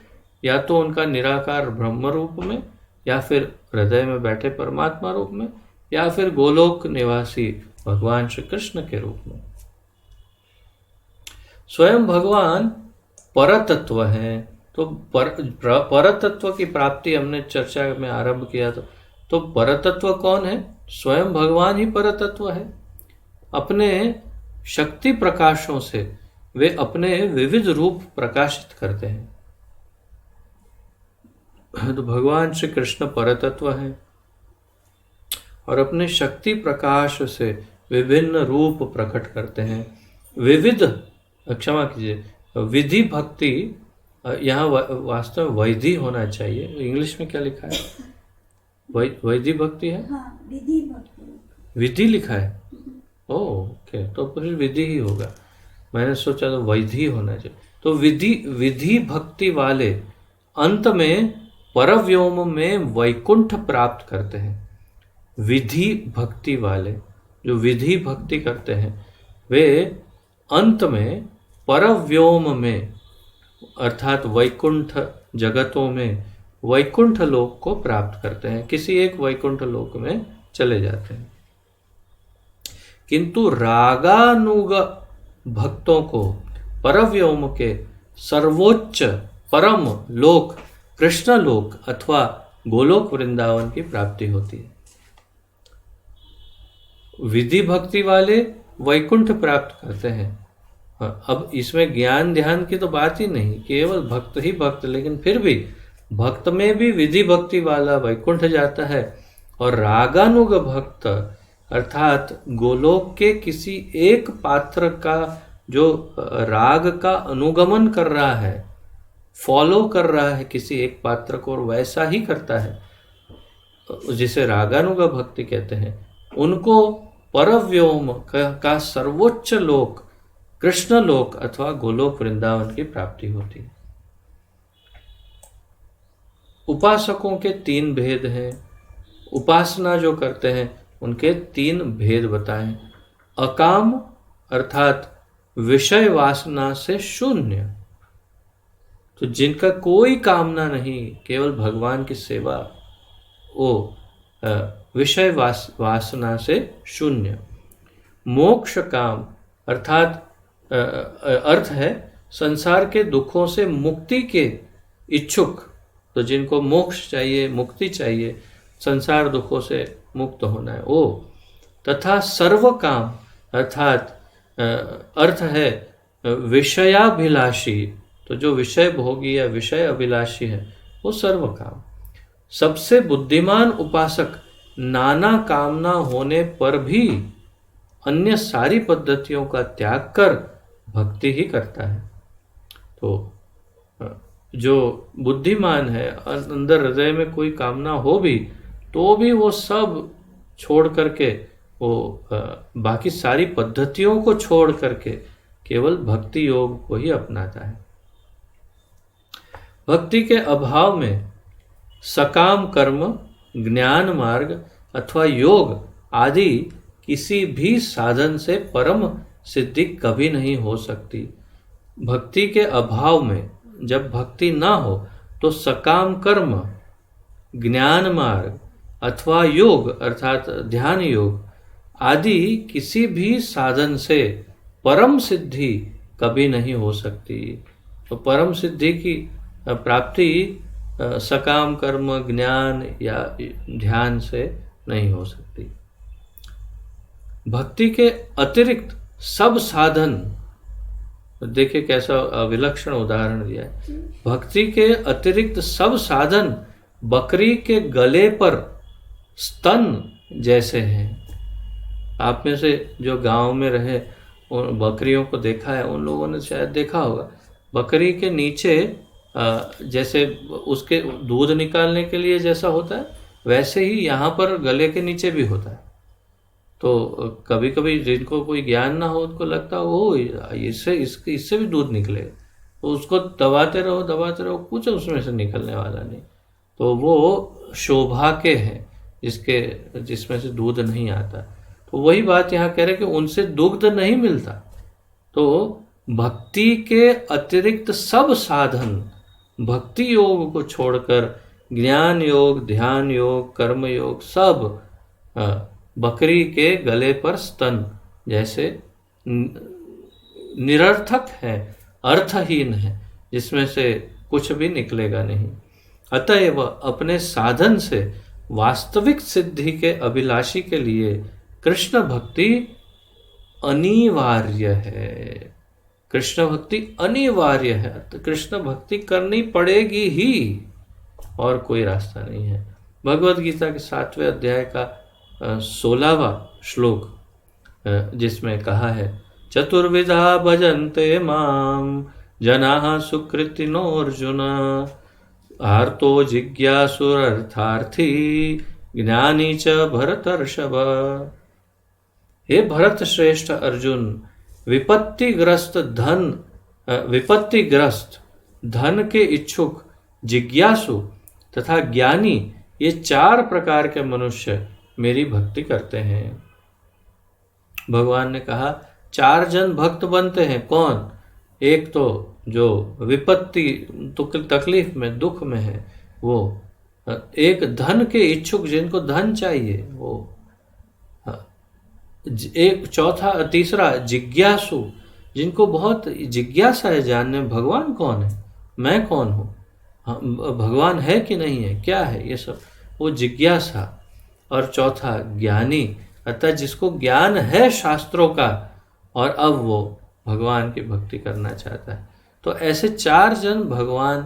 या तो उनका निराकार ब्रह्म रूप में, या फिर हृदय में बैठे परमात्मा रूप में, या फिर गोलोक निवासी भगवान श्री कृष्ण के रूप में। स्वयं भगवान परतत्व हैं। तो परतत्व की प्राप्ति हमने चर्चा में आरंभ किया था। तो परतत्व कौन है? स्वयं भगवान ही परतत्व है। अपने शक्ति प्रकाशों से वे अपने विविध रूप प्रकाशित करते हैं। तो भगवान श्री कृष्ण परतत्व हैं और अपने शक्ति प्रकाश से विभिन्न रूप प्रकट करते हैं। विविध, क्षमा कीजिए, विधि भक्ति, यहाँ वास्तव में वैधि होना चाहिए। इंग्लिश में क्या लिखा है? वैधि भक्ति है। हाँ, विधि भक्ति। विधि लिखा है। ओके, तो फिर विधि ही होगा। मैंने सोचा तो वैधि होना चाहिए। तो विधि भक्ति वाले अंत में परव्योम में वैकुंठ प्राप्त करते हैं। विधि भक्ति वाले जो विधि भक्ति करते हैं वे अंत में परव्योम में अर्थात वैकुंठ जगतों में वैकुंठ लोक को प्राप्त करते हैं। किसी एक वैकुंठ लोक में चले जाते हैं। किंतु रागानुग भक्तों को परव्योम के सर्वोच्च परम लोक कृष्ण लोक अथवा गोलोक वृंदावन की प्राप्ति होती है। विधि भक्ति वाले वैकुंठ प्राप्त करते हैं। अब इसमें ज्ञान ध्यान की तो बात ही नहीं, केवल भक्त ही भक्त। लेकिन फिर भी भक्त में भी विधि भक्ति वाला वैकुंठ जाता है, और रागानुग भक्त अर्थात गोलोक के किसी एक पात्र का जो राग का अनुगमन कर रहा है, फॉलो कर रहा है किसी एक पात्र को और वैसा ही करता है, जिसे रागानुग भक्ति कहते हैं, उनको परव्योम का सर्वोच्च लोक कृष्ण लोक अथवा गोलोक वृंदावन की प्राप्ति होती है। उपासकों के 3 भेद हैं। उपासना जो करते हैं उनके 3 भेद बताएं। अकाम अर्थात विषय वासना से शून्य, तो जिनका कोई कामना नहीं, केवल भगवान की सेवा, वो विषय वासना से शून्य। मोक्ष काम अर्थात अर्थ है संसार के दुखों से मुक्ति के इच्छुक, तो जिनको मोक्ष चाहिए, मुक्ति चाहिए, संसार दुखों से मुक्त होना है वो। तथा सर्व काम अर्थात अर्थ है विषयाभिलाषी, तो जो विषय भोगी या विषय अभिलाषी है वो सर्व काम। सबसे बुद्धिमान उपासक नाना कामना होने पर भी अन्य सारी पद्धतियों का त्याग कर भक्ति ही करता है। तो जो बुद्धिमान है, अंदर हृदय में कोई कामना हो भी तो भी वो सब छोड़ करके, वो बाकी सारी पद्धतियों को छोड़ करके केवल भक्ति योग को ही अपनाता है। भक्ति के अभाव में सकाम कर्म, ज्ञान मार्ग अथवा योग आदि किसी भी साधन से परम सिद्धि कभी नहीं हो सकती। भक्ति के अभाव में जब भक्ति ना हो तो सकाम कर्म, ज्ञान मार्ग अथवा योग अर्थात ध्यान योग आदि किसी भी साधन से परम सिद्धि कभी नहीं हो सकती। तो परम सिद्धि की प्राप्ति सकाम कर्म, ज्ञान या ध्यान से नहीं हो सकती। भक्ति के अतिरिक्त सब साधन, देखिए कैसा विलक्षण उदाहरण दिया है। भक्ति के अतिरिक्त सब साधन बकरी के गले पर स्तन जैसे हैं, आप में से जो गांव में रहे उन बकरियों को देखा है, उन लोगों ने शायद देखा होगा, बकरी के नीचे जैसे उसके दूध निकालने के लिए जैसा होता है, वैसे ही यहाँ पर गले के नीचे भी होता है। तो कभी कभी जिनको कोई ज्ञान ना हो उनको लगता है ओ इससे भी दूध निकलेगा, तो उसको दबाते रहो, कुछ उसमें से निकलने वाला नहीं। तो वो शोभा के हैं जिसमें से दूध नहीं आता। तो वही बात यहाँ कह रहे कि उनसे दुग्ध नहीं मिलता। तो भक्ति के अतिरिक्त सब साधन, भक्ति योग को छोड़कर ज्ञान योग, ध्यान योग, कर्म योग, सब बकरी के गले पर स्तन जैसे निरर्थक है, अर्थहीन है, जिसमें से कुछ भी निकलेगा नहीं। अतएव अपने साधन से वास्तविक सिद्धि के अभिलाषी के लिए कृष्ण भक्ति अनिवार्य है। कृष्ण भक्ति अनिवार्य है, तो कृष्ण भक्ति करनी पड़ेगी ही, और कोई रास्ता नहीं है। भगवद गीता के 7वें अध्याय का 16वां श्लोक, जिसमें कहा है चतुर्विधा भजन्ते माम जनाः सुकृतिनो अर्जुन आर्तो जिज्ञासुरर्थार्थी ज्ञानी च भरतर्षभ। हे भरत श्रेष्ठ अर्जुन, विपत्तिग्रस्त धन के इच्छुक, जिज्ञासु तथा ज्ञानी, ये 4 प्रकार के मनुष्य मेरी भक्ति करते हैं। भगवान ने कहा 4 जन भक्त बनते हैं। कौन? एक तो जो विपत्ति तकलीफ में, दुख में है वो, एक धन के इच्छुक जिनको धन चाहिए वो, एक चौथा, तीसरा जिज्ञासु जिनको बहुत जिज्ञासा है जानने में भगवान कौन है, मैं कौन हूँ, भगवान है कि नहीं है, क्या है, ये सब वो जिज्ञासा। और चौथा ज्ञानी, अर्थात जिसको ज्ञान है शास्त्रों का और अब वो भगवान की भक्ति करना चाहता है। तो ऐसे 4 जन भगवान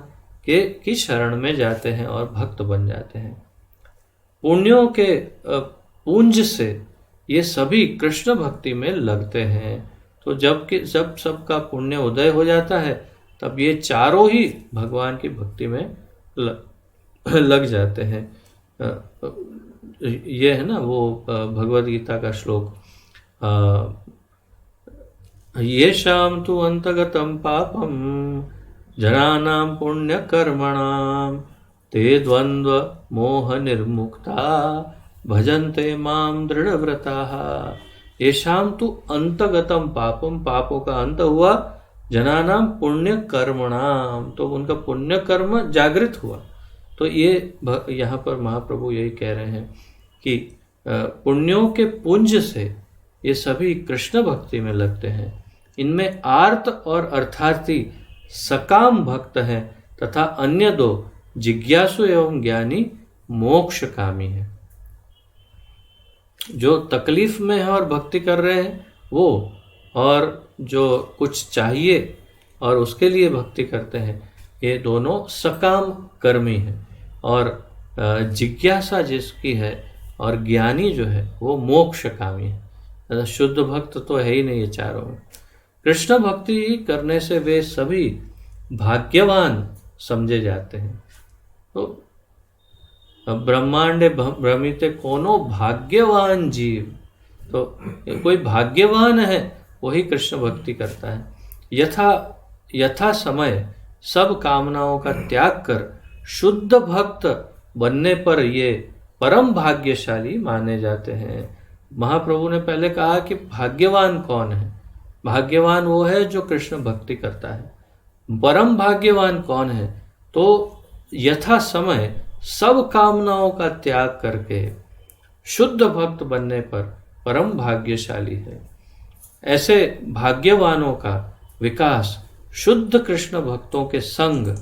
की शरण में जाते हैं और भक्त बन जाते हैं। पुण्यों के पुंज से ये सभी कृष्ण भक्ति में लगते हैं। तो जब सबका पुण्य उदय हो जाता है तब ये चारों ही भगवान की भक्ति में लग जाते हैं। ये है ना वो भगवद गीता का श्लोक, येषां तु अंतगतं पापं जनानां पुण्यकर्मणां ते द्वंद्व मोह निर्मुक्ता भजन्ते मां दृढ़व्रताः। येषां तु अंतगतं पापम, पापों का अंत हुआ, जनानां पुण्य कर्मणाम, तो उनका पुण्य कर्म जागृत हुआ। तो ये यहाँ पर महाप्रभु यही कह रहे हैं कि पुण्यों के पुंज से ये सभी कृष्ण भक्ति में लगते हैं। इनमें आर्त और अर्थार्थी सकाम भक्त हैं तथा अन्य 2 जिज्ञासु एवं ज्ञानी मोक्षकामी हैं। जो तकलीफ में है और भक्ति कर रहे हैं वो, और जो कुछ चाहिए और उसके लिए भक्ति करते हैं, ये दोनों सकाम कर्मी हैं। और जिज्ञासा जिसकी है और ज्ञानी जो है वो मोक्षकामी है। शुद्ध भक्त तो है ही नहीं ये चारों में। कृष्ण भक्ति करने से वे सभी भाग्यवान समझे जाते हैं। तो ब्रह्मांडे भ्रमिते कोनो भाग्यवान जीव, तो कोई भाग्यवान है वही कृष्ण भक्ति करता है। यथा समय सब कामनाओं का त्याग कर शुद्ध भक्त बनने पर ये परम भाग्यशाली माने जाते हैं। महाप्रभु ने पहले कहा कि भाग्यवान कौन है? भाग्यवान वो है जो कृष्ण भक्ति करता है। परम भाग्यवान कौन है? तो यथा समय सब कामनाओं का त्याग करके शुद्ध भक्त बनने पर परम भाग्यशाली है। ऐसे भाग्यवानों का विकास शुद्ध कृष्ण भक्तों के संग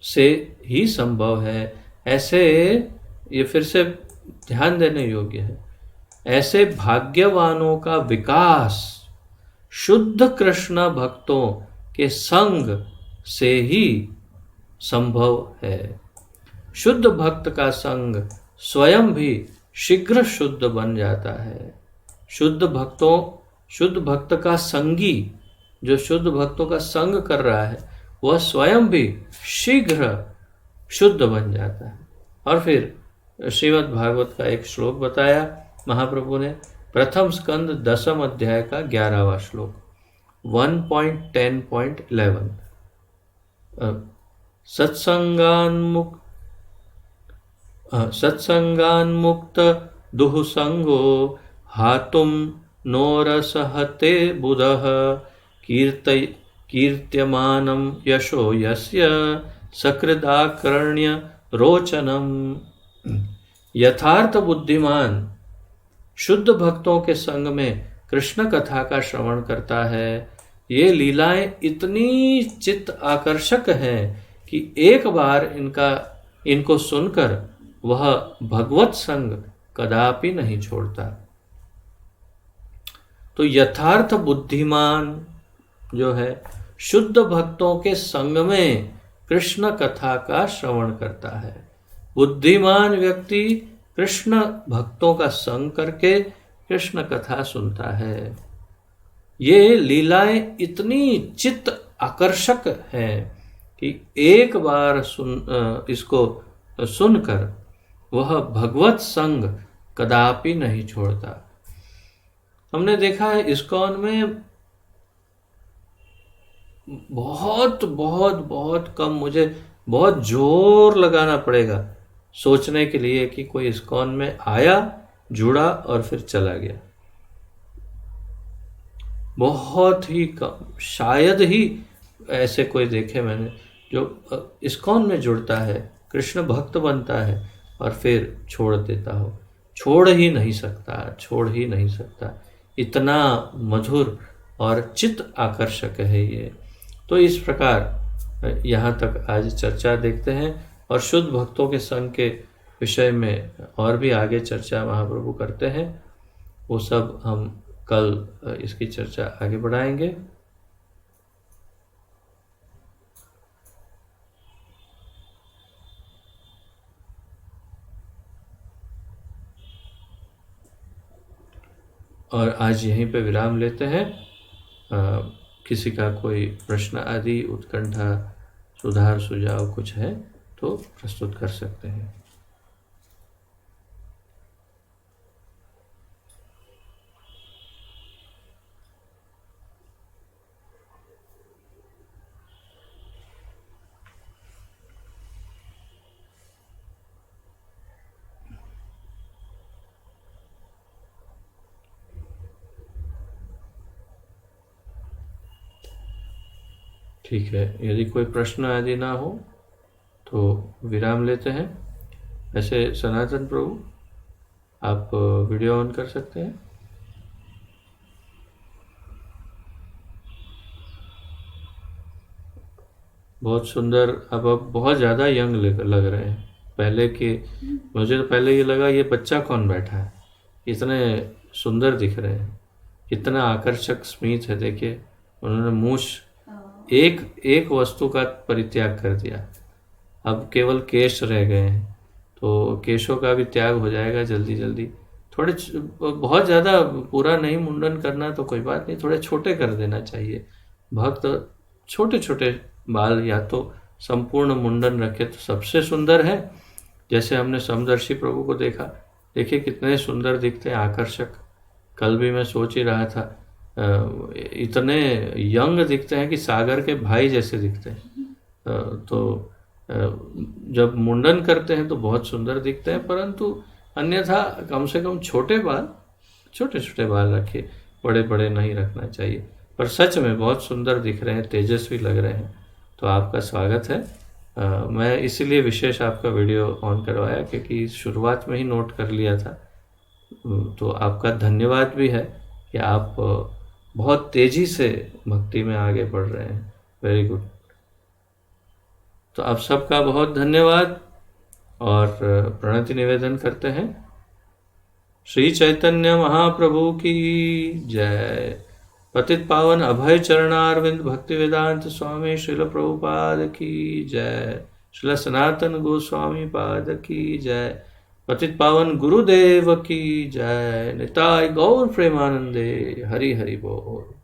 से ही संभव है। ऐसे, ये फिर से ध्यान देने योग्य है, ऐसे भाग्यवानों का विकास शुद्ध कृष्ण भक्तों के संग से ही संभव है। शुद्ध भक्त का संग स्वयं भी शीघ्र शुद्ध बन जाता है। शुद्ध भक्त का संगी, जो शुद्ध भक्तों का संग कर रहा है, वह स्वयं भी शीघ्र शुद्ध बन जाता है। और फिर श्रीमद् भागवत का एक श्लोक बताया महाप्रभु ने, प्रथम स्कंद 10वें अध्याय का 11वां श्लोक 1.10.11। सत्संगान्मुक्त दुःसंगो हातुम नोरसहते बुधः कीर्त्यमानं यशो यस्य सकृदाकर्ण्य रोचनम। यथार्थ बुद्धिमान शुद्ध भक्तों के संग में कृष्ण कथा का श्रवण करता है। ये लीलाएं इतनी चित्त आकर्षक हैं कि एक बार इनको सुनकर वह भगवत संग कदापि नहीं छोड़ता। तो यथार्थ बुद्धिमान जो है शुद्ध भक्तों के संग में कृष्ण कथा का श्रवण करता है। बुद्धिमान व्यक्ति कृष्ण भक्तों का संग करके कृष्ण कथा सुनता है। ये लीलाएं इतनी चित्त आकर्षक हैं कि एक बार इसको सुनकर वह भगवत संग कदापि नहीं छोड़ता। हमने देखा है इस्कॉन में बहुत बहुत बहुत कम, मुझे बहुत जोर लगाना पड़ेगा सोचने के लिए कि कोई इस्कॉन में आया, जुड़ा और फिर चला गया। बहुत ही कम, शायद ही ऐसे कोई देखे मैंने जो इस्कॉन में जुड़ता है, कृष्ण भक्त बनता है और फिर छोड़ देता हो। छोड़ ही नहीं सकता। इतना मधुर और चित्त आकर्षक है ये। तो इस प्रकार यहाँ तक आज चर्चा देखते हैं और शुद्ध भक्तों के संग के विषय में और भी आगे चर्चा महाप्रभु करते हैं। वो सब हम कल इसकी चर्चा आगे बढ़ाएंगे। और आज यहीं पे विराम लेते हैं। किसी का कोई प्रश्न आदि, उत्कंठा, सुधार, सुझाव कुछ है तो प्रस्तुत कर सकते हैं। ठीक है, यदि कोई प्रश्न आदि ना हो तो विराम लेते हैं। ऐसे सनातन प्रभु आप वीडियो ऑन कर सकते हैं। बहुत सुंदर, अब बहुत ज़्यादा यंग लग रहे हैं। पहले के मुझे तो पहले ये लगा ये बच्चा कौन बैठा है, इतने सुंदर दिख रहे हैं, कितना आकर्षक स्मित है। देखिए उन्होंने मूछ एक वस्तु का परित्याग कर दिया, अब केवल केश रह गए हैं, तो केशों का भी त्याग हो जाएगा जल्दी जल्दी। थोड़े बहुत ज़्यादा पूरा नहीं मुंडन करना तो कोई बात नहीं, थोड़े छोटे कर देना चाहिए। भक्त छोटे छोटे बाल या तो संपूर्ण मुंडन रखे तो सबसे सुंदर है। जैसे हमने समदर्शी प्रभु को देखा, देखिए कितने सुंदर दिखते हैं, आकर्षक। कल भी मैं सोच ही रहा था, इतने यंग दिखते हैं कि सागर के भाई जैसे दिखते हैं। तो जब मुंडन करते हैं तो बहुत सुंदर दिखते हैं, परंतु अन्यथा कम से कम छोटे छोटे बाल रखिए, बड़े बड़े नहीं रखना चाहिए। पर सच में बहुत सुंदर दिख रहे हैं, तेजस्वी लग रहे हैं। तो आपका स्वागत है। मैं इसीलिए विशेष आपका वीडियो ऑन करवाया क्योंकि शुरुआत में ही नोट कर लिया था। तो आपका धन्यवाद भी है कि आप बहुत तेजी से भक्ति में आगे बढ़ रहे हैं। Very good. तो आप सबका बहुत धन्यवाद और प्रणति निवेदन करते हैं। श्री चैतन्य महाप्रभु की जय। पतित पावन अभय चरणारविंद भक्ति वेदांत स्वामी श्रील प्रभुपाद की जय। श्रील सनातन गोस्वामी पाद की जय। पतित पावन गुरुदेव की जय। निताय गौर प्रेमानंदे। हरि हरि बोल।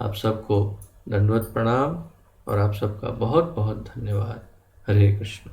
आप सबको दंडवत प्रणाम और आप सबका बहुत बहुत धन्यवाद। हरे कृष्ण।